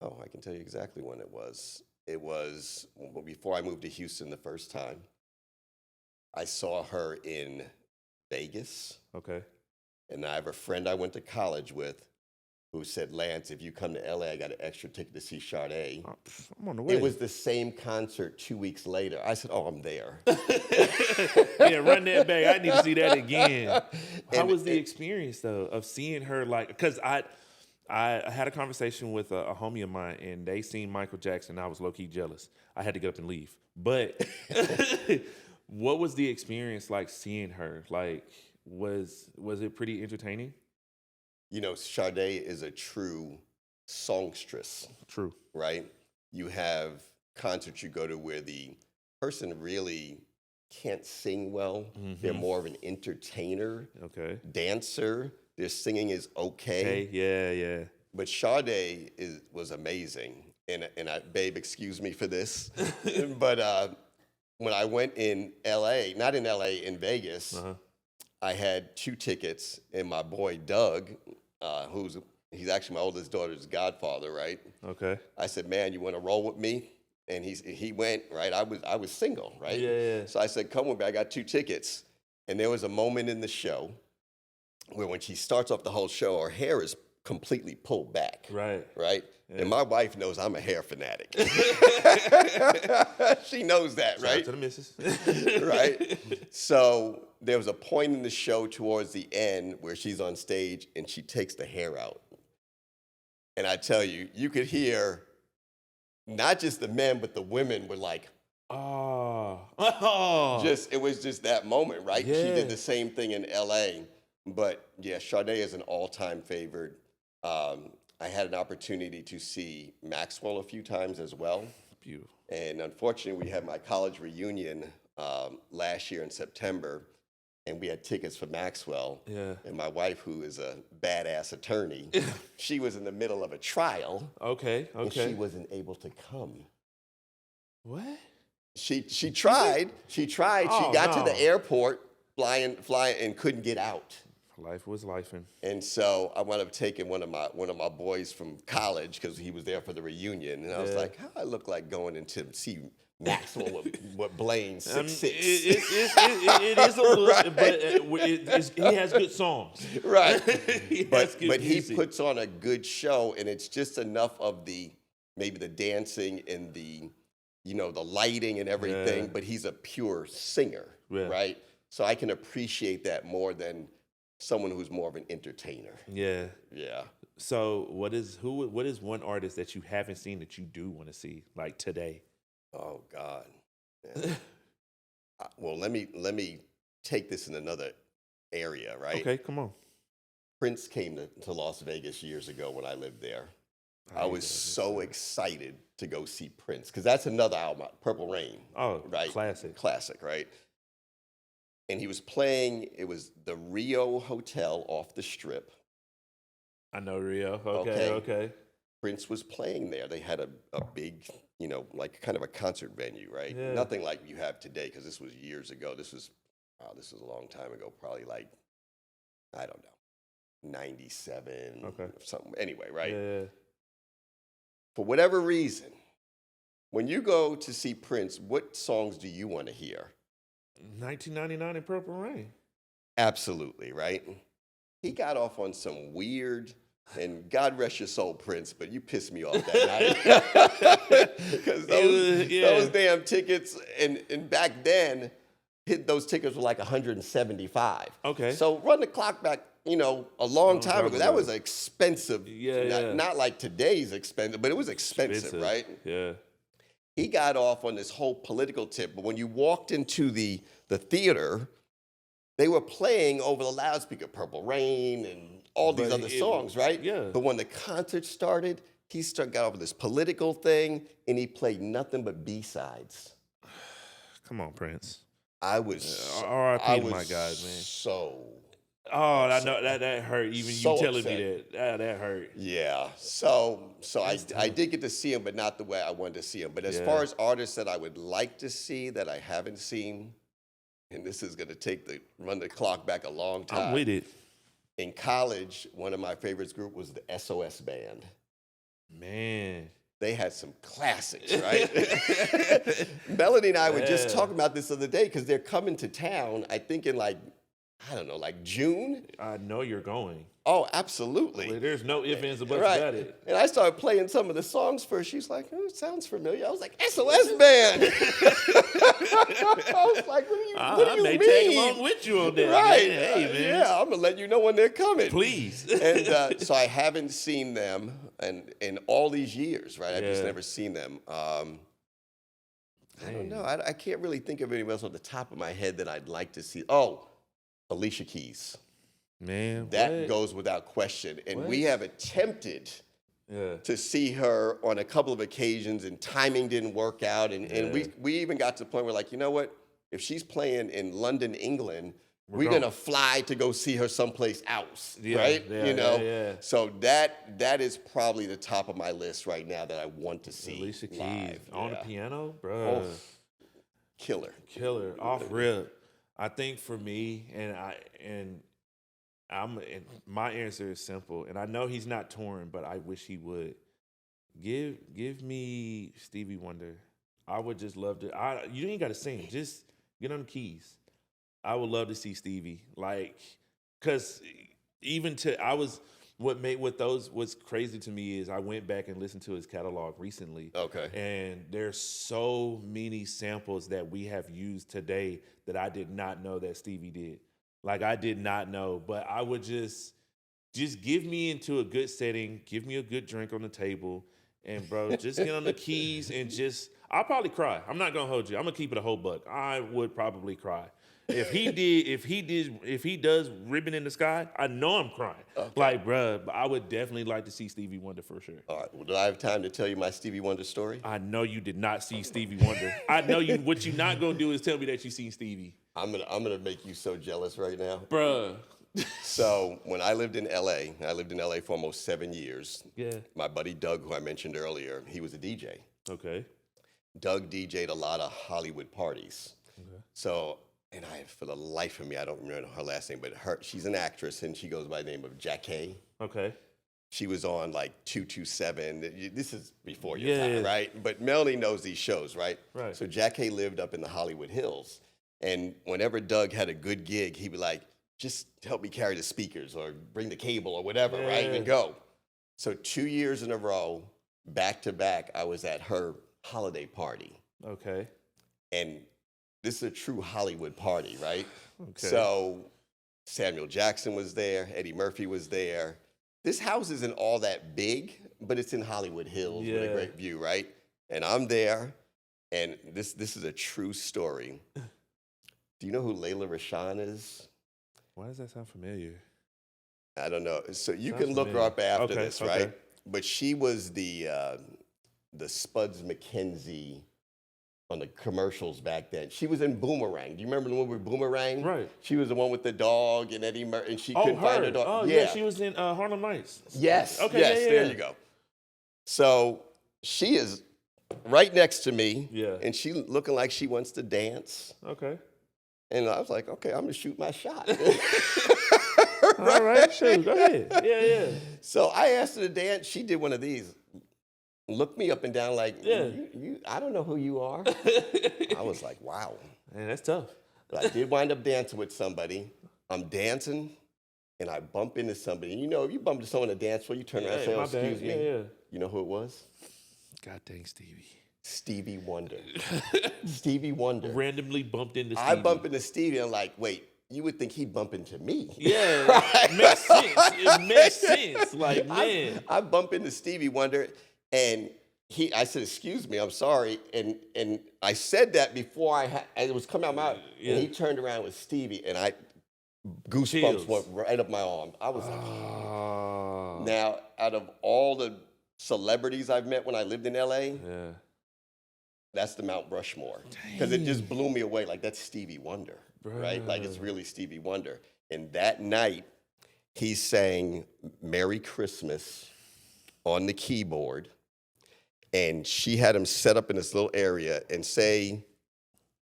Oh, I can tell you exactly when it was. It was before I moved to Houston the first time. I saw her in Vegas. Okay. And I have a friend I went to college with who said, Lance, if you come to LA, I got an extra ticket to see Sade. I'm on the way. It was the same concert 2 weeks later. I said, oh, I'm there. Yeah, run that back. I need to see that again. How was the experience, though, of seeing her? Like, because I had a conversation with a homie of mine, and they seen Michael Jackson. I was low-key jealous. I had to get up and leave. But what was the experience like seeing her? Like, was it pretty entertaining? You know, Sade is a true songstress. True. Right? You have concerts you go to where the person really can't sing well. Mm-hmm. They're more of an entertainer, dancer. Their singing is okay. Yeah. But Sade was amazing. And babe, excuse me for this. But when I went in LA, not in LA, in Vegas, I had 2 tickets, and my boy Doug, he's actually my oldest daughter's godfather, right? Okay. I said, man, you want to roll with me? And he went, right? I was single, right? Yeah. So I said, come with me. I got 2 tickets. And there was a moment in the show where when she starts off the whole show, her hair is completely pulled back. Right. Right? Yeah. And my wife knows I'm a hair fanatic. She knows that, Shout right? out to the missus. Right? So there was a point in the show towards the end where she's on stage and she takes the hair out. And I tell you, you could hear not just the men, but the women were like, oh. It was just that moment, right? Yeah. She did the same thing in LA. But yeah, Sade is an all-time favorite. I had an opportunity to see Maxwell a few times as well. Beautiful. And unfortunately, we had my college reunion last year in September, and we had tickets for Maxwell. Yeah. And my wife, who is a badass attorney, she was in the middle of a trial. Okay. And she wasn't able to come. What? She tried. She tried. Oh, she got no. to the airport, flying, and couldn't get out. Life was lifing. And so I wound up taking one of my boys from college because he was there for the reunion, and I was like, "How I look like going into see Maxwell with Blaine 6'6". It is a look, Right. but he has good songs. Right. But he puts on a good show, and it's just enough of maybe the dancing and the lighting and everything. Yeah. But he's a pure singer, right? So I can appreciate that more than someone who's more of an entertainer. Yeah. Yeah. So what is one artist that you haven't seen that you do want to see, like today? Oh God. Yeah. Well, let me take this in another area, right? Okay, come on. Prince came to Las Vegas years ago when I lived there. I was so excited to go see Prince because that's another album, Purple Rain. Oh, right? Classic, right? And he was playing, it was the Rio Hotel off the Strip. I know Rio. Okay. Okay. Prince was playing there. They had a big, like kind of a concert venue, right? Yeah. Nothing like you have today, because this was years ago. This was a long time ago, probably like, I don't know, 97, something. Anyway, right? Yeah. For whatever reason, when you go to see Prince, what songs do you want to hear? 1999 in Purple Rain. Absolutely, right? He got off on some weird, and God rest your soul, Prince, but you pissed me off that night. Because those damn tickets, and back then, those tickets were like 175. Okay. So run the clock back, a long time ago. That was expensive. Not like today's expensive, but it was expensive, right? Yeah. He got off on this whole political tip, but when you walked into the theater, they were playing over the loudspeaker Purple Rain and all these other songs, right? Yeah. But when the concert started, got off with this political thing, and he played nothing but B-sides. Come on, Prince. I was R.I.P. my God, man. So. Oh, I know that hurt. Even so you telling upset. me that hurt. Yeah. So I did get to see him, but not the way I wanted to see him. But as far as artists that I would like to see that I haven't seen, and this is going to run the clock back a long time. I'm with it. In college, one of my favorites group was the SOS band. Man. They had some classics, right? Melody and I were just talking about this the other day, because they're coming to town, I think in like June. I know you're going. Oh, absolutely. Well, there's no ifs, ands, or buts about it. And I started playing some of the songs for her. She's like, oh, it sounds familiar. I was like, SOS band. I was like, what do you mean? Tag along with you on that. Right. Man. Hey, man. Yeah, I'm going to let you know when they're coming. Please. And so I haven't seen them in all these years, right? I've just never seen them. I don't know. I can't really think of anyone else on the top of my head that I'd like to see. Oh, Alicia Keys. Man, that goes without question. And we have attempted to see her on a couple of occasions, and timing didn't work out. And we even got to the point where, like, you know what? If she's playing in London, England, we're going to fly to go see her someplace else, right? So that is probably the top of my list right now that I want to see. Alicia Keys live. on the piano, bro. Oh, killer off rip. I think for me, my answer is simple, and I know he's not touring, but I wish he would. Give me Stevie Wonder. I would just love to. You ain't got to sing. Just get on the keys. I would love to see Stevie, cause what's crazy to me is I went back and listened to his catalog recently. Okay. And there's so many samples that we have used today that I did not know that Stevie did. Like, I did not know, but I would just give me into a good setting, give me a good drink on the table, and bro, just get on the keys and I'll probably cry. I'm not gonna hold you. I'm gonna keep it a whole buck. I would probably cry. If he does Ribbon in the Sky, I know I'm crying. Okay. Like, bruh, but I would definitely like to see Stevie Wonder for sure. All right. Well, do I have time to tell you my Stevie Wonder story? I know you did not see Stevie Wonder. I know you. What you're not gonna do is tell me that you seen Stevie. I'm gonna make you so jealous right now, bruh. So when I lived in LA for almost 7 years. Yeah. My buddy Doug, who I mentioned earlier, he was a DJ. Okay. Doug DJ'd a lot of Hollywood parties. Okay. So. And for the life of me, I don't remember her last name, but she's an actress, and she goes by the name of Jackie. Okay. She was on like 227. This is before your time, right? But Melanie knows these shows, right? Right. So Jackie lived up in the Hollywood Hills. And whenever Doug had a good gig, he'd be like, just help me carry the speakers or bring the cable or whatever, right? And go. So 2 years in a row, back to back, I was at her holiday party. Okay. And this is a true Hollywood party, right? Okay. So Samuel Jackson was there. Eddie Murphy was there. This house isn't all that big, but it's in Hollywood Hills with a great view, right? And I'm there, and this is a true story. Do you know who Layla Rashawn is? Why does that sound familiar? I don't know. So you can look her up after this, right? But she was the Spuds MacKenzie on the commercials back then. She was in Boomerang. Do you remember the one with Boomerang? Right. She was the one with the dog and Eddie Murphy, and she Oh, couldn't find her her. dog. Oh, yeah. She was in Harlem Nights. Yes. Okay. Yes. Yeah, There yeah. you go. So she is right next to me. Yeah. And she looking like she wants to dance. Okay. And I was like, okay, I'm gonna shoot my shot. All right. Sure. Go ahead. Yeah. Yeah. So I asked her to dance. She did one of these. Looked me up and down like, Yeah. I don't know who you are. I was like, wow. Man, that's tough. But I did wind up dancing with somebody. I'm dancing, and I bump into somebody. You know, if you bump into someone at a dance floor, you turn around and say, oh, excuse me. Yeah. You know who it was? God dang, Stevie. Stevie Wonder. Stevie Wonder. Randomly bumped into Stevie. I bump into Stevie, and I'm like, wait, you would think he'd bump into me. Yeah, it makes sense. It makes sense. Like, man. I bump into Stevie Wonder, and I said, excuse me, I'm sorry. And I said that before it was coming out my mouth. Yeah. And he turned around with Stevie, and goosebumps Chills. went right up my arm. I was like, Oh. Now, out of all the celebrities I've met when I lived in LA, Yeah. that's the Mount Rushmore. Because it just blew me away. Like, that's Stevie Wonder, right? Like, it's really Stevie Wonder. And that night, he sang Merry Christmas on the keyboard. And she had him set up in this little area and say,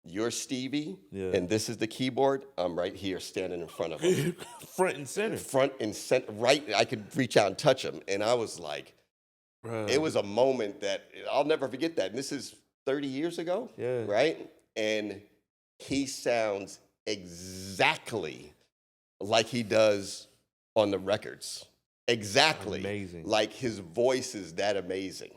you're Stevie, and this is the keyboard. I'm right here standing in front of him. Front and center. Front and center, right. I could reach out and touch him. And I was like, it was a moment that I'll never forget that. And this is 30 years ago, right? And he sounds exactly like he does on the records. Exactly. Amazing. Like his voice is that amazing.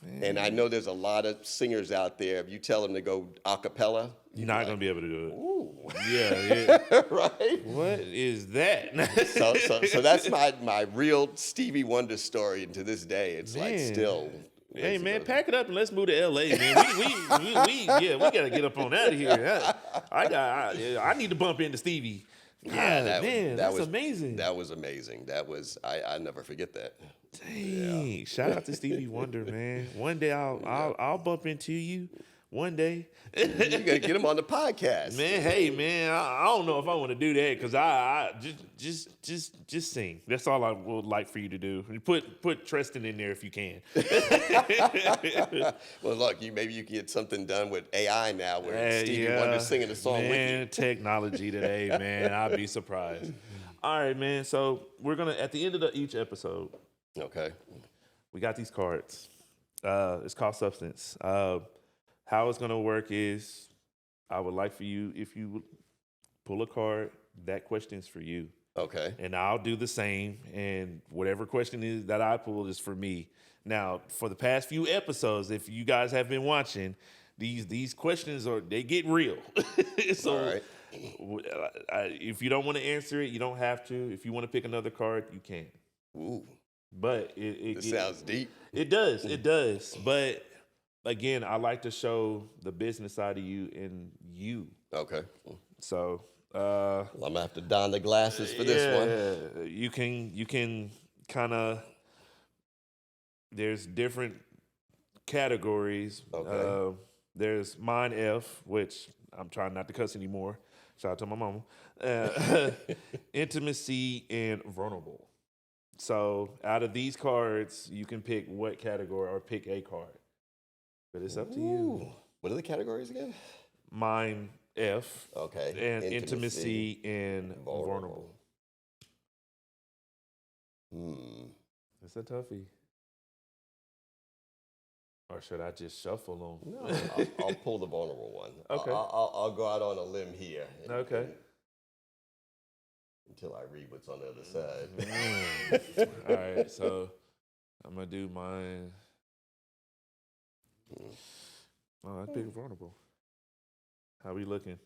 Man. And I know there's a lot of singers out there. If you tell them to go a cappella, you're not going to be able to do it. Ooh. Yeah. Right? What is that? so that's my real Stevie Wonder story. And to this day, it's like still. Hey, man, pack it up and let's move to L.A., man. we got to get up on out of here. I need to bump into Stevie. Yeah, that's amazing. That was amazing. I never forget that. Dang! Shout out to Stevie Wonder, man. One day I'll bump into you. One day. You gotta get him on the podcast, man. Hey, man, I don't know if I want to do that because I just sing. That's all I would like for you to do. Put Tristan in there if you can. Well, look, maybe you can get something done with AI now, where Stevie Wonder singing a song with you. Man, technology today, man. I'd be surprised. All right, man. So we're gonna at the end of each episode. Okay. We got these cards. It's called Substance. How it's going to work is I would like for you, if you would pull a card, that question's for you. Okay. And I'll do the same. And whatever question is that I pull is for me. Now, for the past few episodes, if you guys have been watching, these questions they get real. So all right. If you don't want to answer it, you don't have to. If you want to pick another card, you can. Ooh. But it sounds deep. It does. But again, I like to show the business side of you and you. Okay. So I'm gonna have to don the glasses for this one. You can kind of. There's different categories. Okay. There's mine F, which I'm trying not to cuss anymore. Shout out to my mama. Intimacy and vulnerable. So out of these cards, you can pick what category or pick a card. But it's up to you. What are the categories again? Mine, F. Okay. And intimacy and vulnerable. It's a toughie. Or should I just shuffle them? No, I'll pull the vulnerable one. Okay. I'll go out on a limb here. Okay. Until I read what's on the other side. All right, so I'm going to do mine. Oh, I picked vulnerable. How we looking?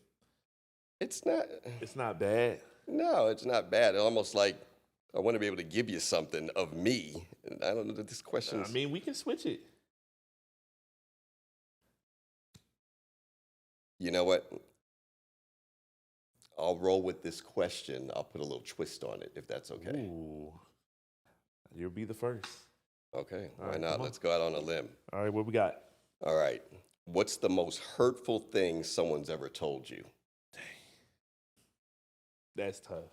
It's not bad. No, it's not bad. It's almost like I want to be able to give you something of me. And I don't know that this question. I mean, we can switch it. You know what? I'll roll with this question. I'll put a little twist on it, if that's okay. Ooh. You'll be the first. Okay, All why right, not? Let's go out on a limb. All right, what we got? All right. What's the most hurtful thing someone's ever told you? That's tough.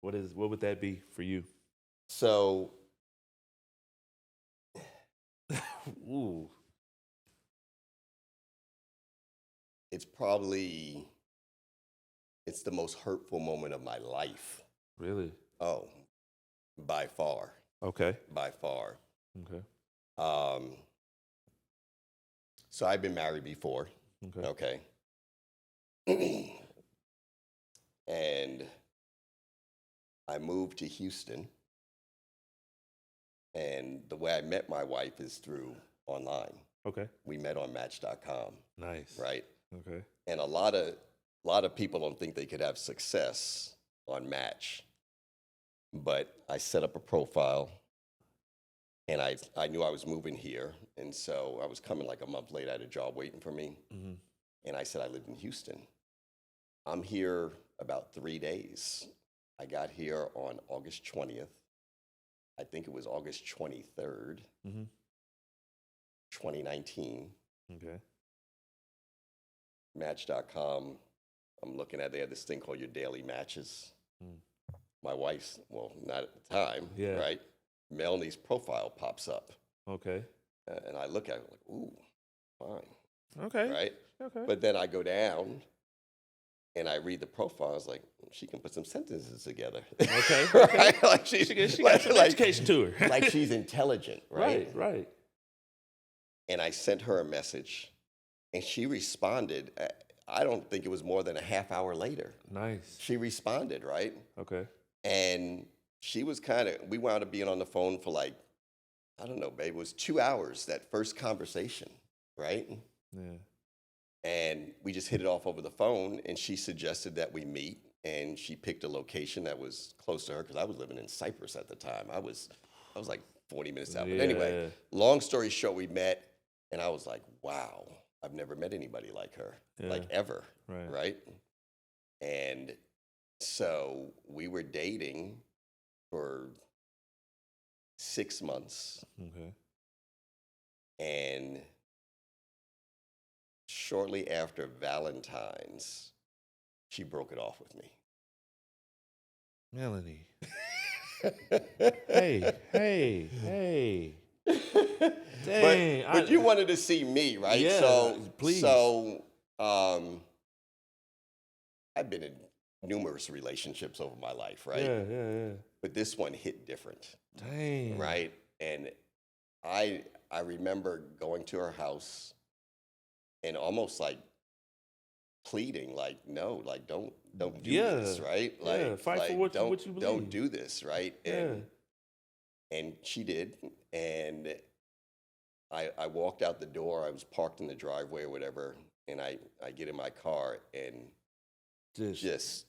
What would that be for you? So, Ooh, it's the most hurtful moment of my life. really? Oh, by far, Okay. by far. Okay. Um, so I've been married before. Okay. Okay. And I moved to Houston. And the way I met my wife is through online. Okay. We met on Match.com, Nice. right? Okay. And a lot of people don't think they could have success on Match. But I set up a profile, and I knew I was moving here, and so I was coming like a month late. I had a job waiting for me, Mm-hmm. and I said I lived in Houston. I'm here about 3 days. I got here on August 20th. I think it was August 23rd, Mm-hmm. 2019. Okay. Match.com, I'm looking at, they had this thing called your daily matches. Mm. My wife's, well, not at the time, Yeah. right? Melanie's profile pops up. Okay. And I look at it like, ooh, fine, Okay. right? Okay. But then I go down and I read the profile. I was like, she can put some sentences together. Okay. Right? Like she got some education to her. like she's intelligent, right? Right. And I sent her a message, and she responded. I don't think it was more than a half hour later. Nice. She responded, right? Okay. And she was we wound up being on the phone for like, I don't know, babe, it was 2 hours, that first conversation, right? Yeah. And we just hit it off over the phone, and she suggested that we meet, and she picked a location that was close to her because I was living in Cyprus at the time. I was like 40 minutes out. But anyway, long story short, we met, and I was like, wow, I've never met anybody like her, like ever, right? And so we were dating for 6 months. Okay. And shortly after Valentine's, she broke it off with me. Melanie. Hey. Dang. But you wanted to see me, right? Yeah, so, please. So I've been in numerous relationships over my life, right? Yeah. But this one hit different. Dang. Right? And I remember going to her house and almost like pleading, like, no, like don't do this, right? Like, fight for what you believe. Don't do this, right? Yeah. And she did. And I walked out the door. I was parked in the driveway or whatever, and I get in my car and just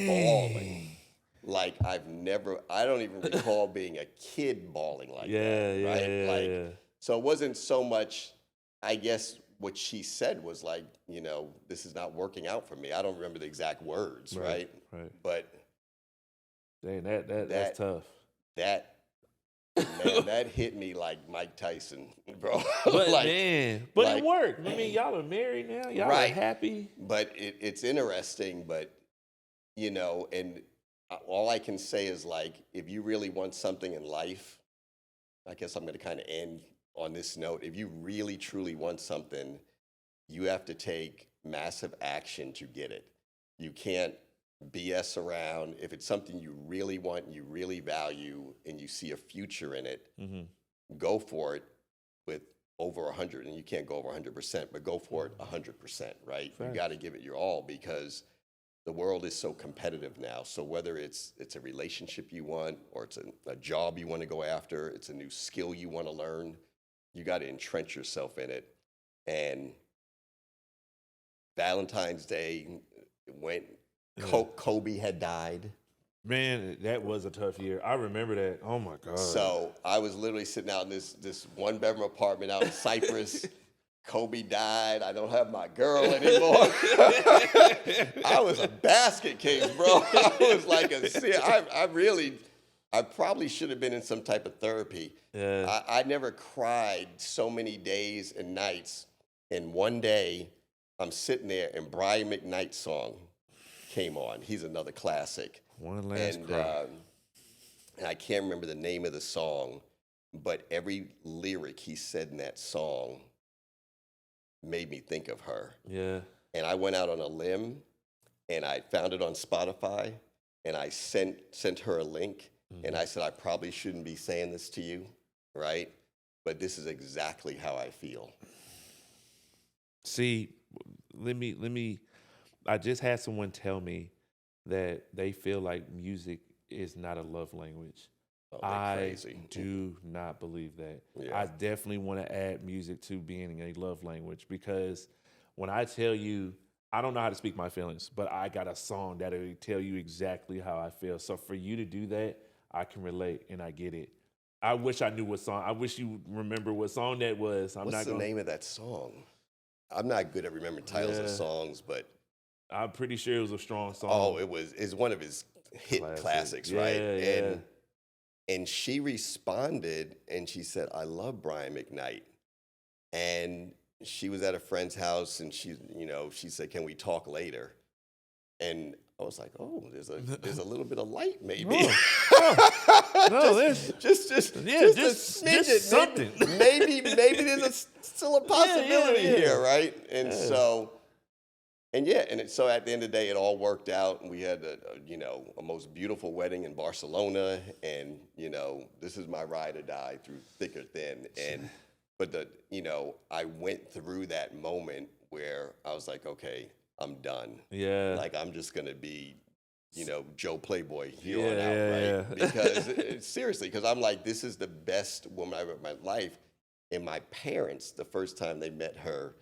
bawling. Like I don't even recall being a kid bawling like that, right? Like, so it wasn't so much, I guess what she said was like, this is not working out for me. I don't remember the exact words, right? Right. But dang, that's tough. Man, that hit me like Mike Tyson, bro. But like, but it worked. I mean, y'all are married now. Y'all are happy. But it's interesting, but and all I can say is like, if you really want something in life, I guess I'm going to kind of end on this note. If you really, truly want something, you have to take massive action to get it. You can't BS around. If it's something you really want, and you really value, and you see a future in it, go for it with over 100. And you can't go over 100%, but go for it 100%, right? You got to give it your all because the world is so competitive now. So whether it's a relationship you want, or it's a job you want to go after, it's a new skill you want to learn, you got to entrench yourself in it. And Valentine's Day went, Kobe had died. Man, that was a tough year. I remember that. Oh my God. So I was literally sitting out in this one-bedroom apartment out in Cyprus. Kobe died. I don't have my girl anymore. I was a basket case, bro. I was like I probably should have been in some type of therapy. Yeah. I never cried so many days and nights And one day, I'm sitting there, and Brian McKnight's song came on. He's another classic. One Last And Cry. and I can't remember the name of the song, but every lyric he said in that song made me think of her. Yeah. And I went out on a limb, and I found it on Spotify, and I sent her a link, and I said, I probably shouldn't be saying this to you, right? But this is exactly how I feel. See, let me. I just had someone tell me that they feel like music is not a love language. Oh, they're I crazy. do not believe that. Yeah. I definitely want to add music to being a love language, because when I tell you, I don't know how to speak my feelings, but I got a song that'll tell you exactly how I feel. So for you to do that, I can relate and I get it. I wish I knew what song. I wish you remember what song that was. What's the name of that song? I'm not good at remembering titles of songs, but I'm pretty sure it was a strong song. oh, it's one of his hit classics, right? Yeah. And she responded and she said, I love Brian McKnight. And she was at a friend's house and she said, can we talk later? And I was like, oh, there's a little bit of light maybe. No, there's just a smidget. something. Maybe there's still a possibility here, right? And so so at the end of the day, it all worked out, and we had a most beautiful wedding in Barcelona, and this is my ride or die through thick or thin, but I went through that moment where I was like, okay, I'm done. Yeah. Like I'm just gonna be, Joe Playboy here on out, right? Because seriously, because I'm like, this is the best woman I've ever in my life. And my parents, the first time they met her,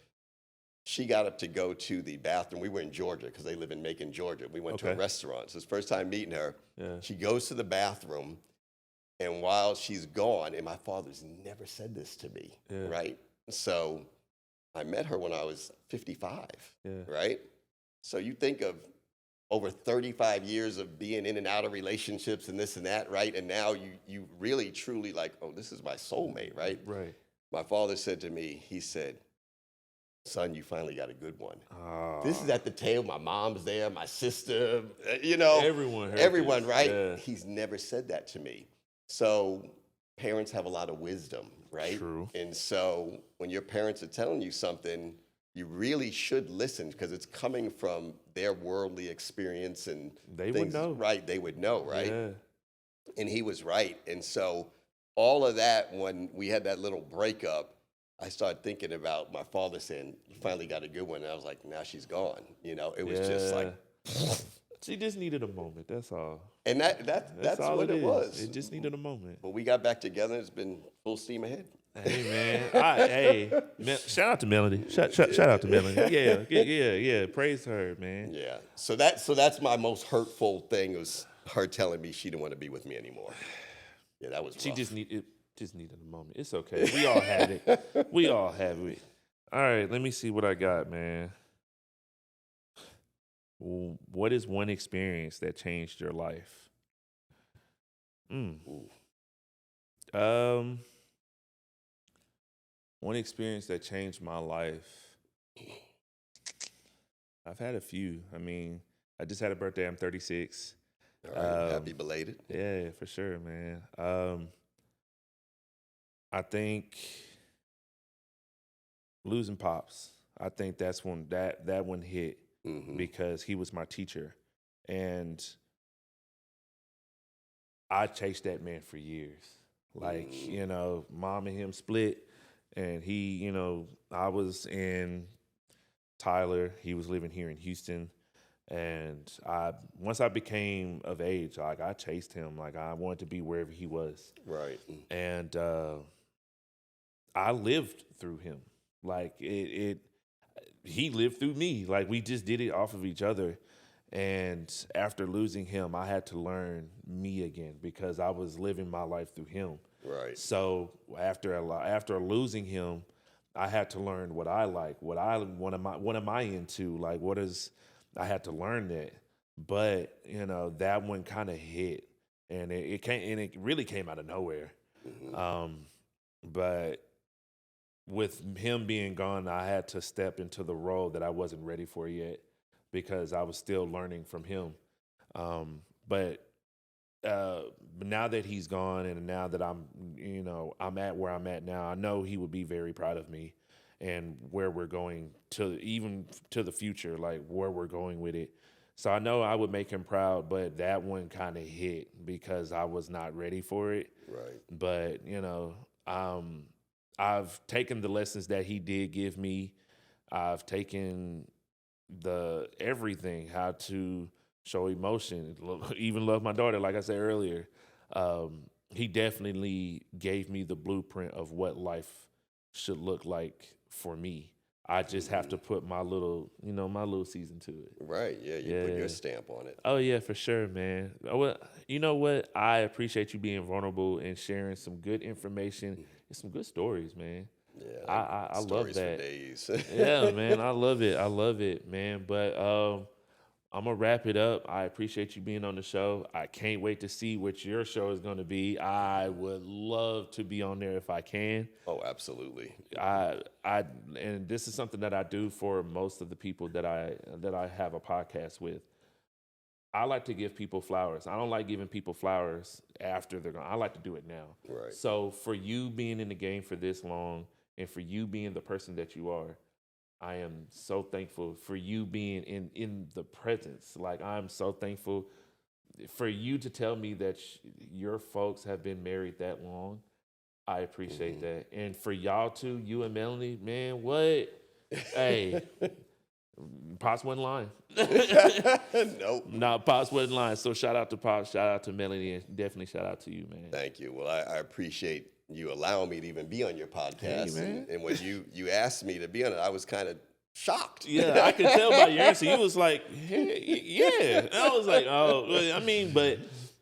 she got up to go to the bathroom. We were in Georgia because they live in Macon, Georgia. We went to a restaurant. So it's the first time meeting her. Yeah. She goes to the bathroom, and while she's gone, and my father's never said this to me, right? So I met her when I was 55, right? So you think of over 35 years of being in and out of relationships and this and that, right? And now you really, truly like, oh, this is my soulmate, right? Right. My father said to me, he said, son, you finally got a good one. This is at the table. My mom's there, my sister, everyone, right? Yeah. He's never said that to me. So parents have a lot of wisdom, right? True. And so when your parents are telling you something, you really should listen because it's coming from their worldly experience and they things, would know. Right? They would know, right? Yeah. And he was right. And so all of that, when we had that little breakup, I started thinking about my father saying, you finally got a good one. And I was like, now she's gone. It was just like. She just needed a moment, that's all. And that's what it was. It just needed a moment. But we got back together. It's been full steam ahead. Hey, man. Shout out to Melody. Shout out to Melody. Yeah. Praise her, man. Yeah. So that's my most hurtful thing was her telling me she didn't want to be with me anymore. Yeah, that was rough. She just needed a moment. It's okay. We all had it. We all have it. All right, let me see what I got, man. What is one experience that changed your life? One experience that changed my life. I've had a few. I mean, I just had a birthday. I'm 36. All right, happy belated. Yeah, for sure, man. I think losing Pops. I think that's when that one hit because he was my teacher, and I chased that man for years. Like mom and him split, and he, I was in Tyler. He was living here in Houston. And once I became of age, like I chased him, like I wanted to be wherever he was. Right. And I lived through him. Like he lived through me. Like we just did it off of each other. And after losing him, I had to learn me again because I was living my life through him. Right. So after losing him, I had to learn what I like, what am I into, like I had to learn that, but that one kind of hit, and it really came out of nowhere. But with him being gone, I had to step into the role that I wasn't ready for yet because I was still learning from him. But now that he's gone and now that I'm at where I'm at now, I know he would be very proud of me and where we're going to, even to the future, like where we're going with it. So I know I would make him proud, but that one kind of hit because I was not ready for it. Right. But, I've taken the lessons that he did give me. I've taken the everything, how to show emotion, even love my daughter, like I said earlier. He definitely gave me the blueprint of what life should look like for me. I just have to put my little season to it. Right. Yeah. You put your stamp on it. Oh yeah, for sure, man. Well, you know what? I appreciate you being vulnerable and sharing some good information and some good stories, man. Yeah. I love Stories that. for days. Yeah, man. I love it, man. But I'm gonna wrap it up. I appreciate you being on the show. I can't wait to see what your show is gonna be. I would love to be on there if I can. Oh, absolutely. And this is something that I do for most of the people that I have a podcast with. I like to give people flowers. I don't like giving people flowers after they're gone. I like to do it now. Right. So for you being in the game for this long and for you being the person that you are, I am so thankful for you being in the presence. Like, I'm so thankful for you to tell me that your folks have been married that long. I appreciate that. And for y'all too, you and Melanie, man, what? Hey, Pops wasn't lying. Nope. Nah, Pops wasn't lying. So shout out to Pops, shout out to Melanie, and definitely shout out to you, man. Thank you. Well, I appreciate you allowing me to even be on your podcast. Hey, man. And when you asked me to be on it, I was kind of shocked. Yeah, I could tell by your answer. You was like, hey, yeah. And I was like, oh, I mean, but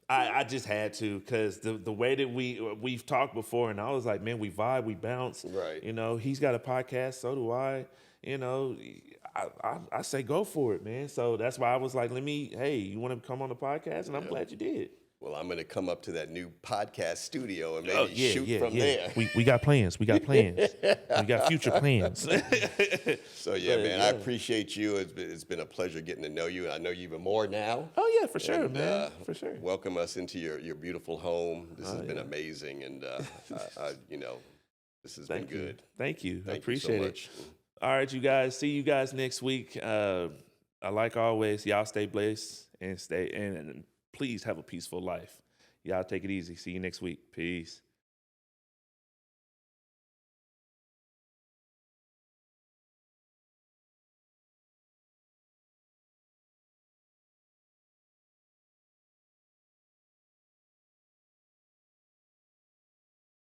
I just had to, because the way that we've talked before, and I was like, man, we vibe, we bounce. Right. He's got a podcast, so do I. I say go for it, man. So that's why I was like, hey, you want to come on the podcast? And I'm glad you did. Well, I'm going to come up to that new podcast studio and maybe shoot from there. We got plans. We got future plans. So, man, I appreciate you. It's been a pleasure getting to know you. And I know you even more now. Oh, yeah, for sure, man. For sure. Welcome us into your beautiful home. This has been amazing. And, this has been good. Thank you. I Thank appreciate you so it. much. All right, you guys. See you guys next week. Like always, y'all stay blessed and please have a peaceful life. Y'all take it easy. See you next week. Peace.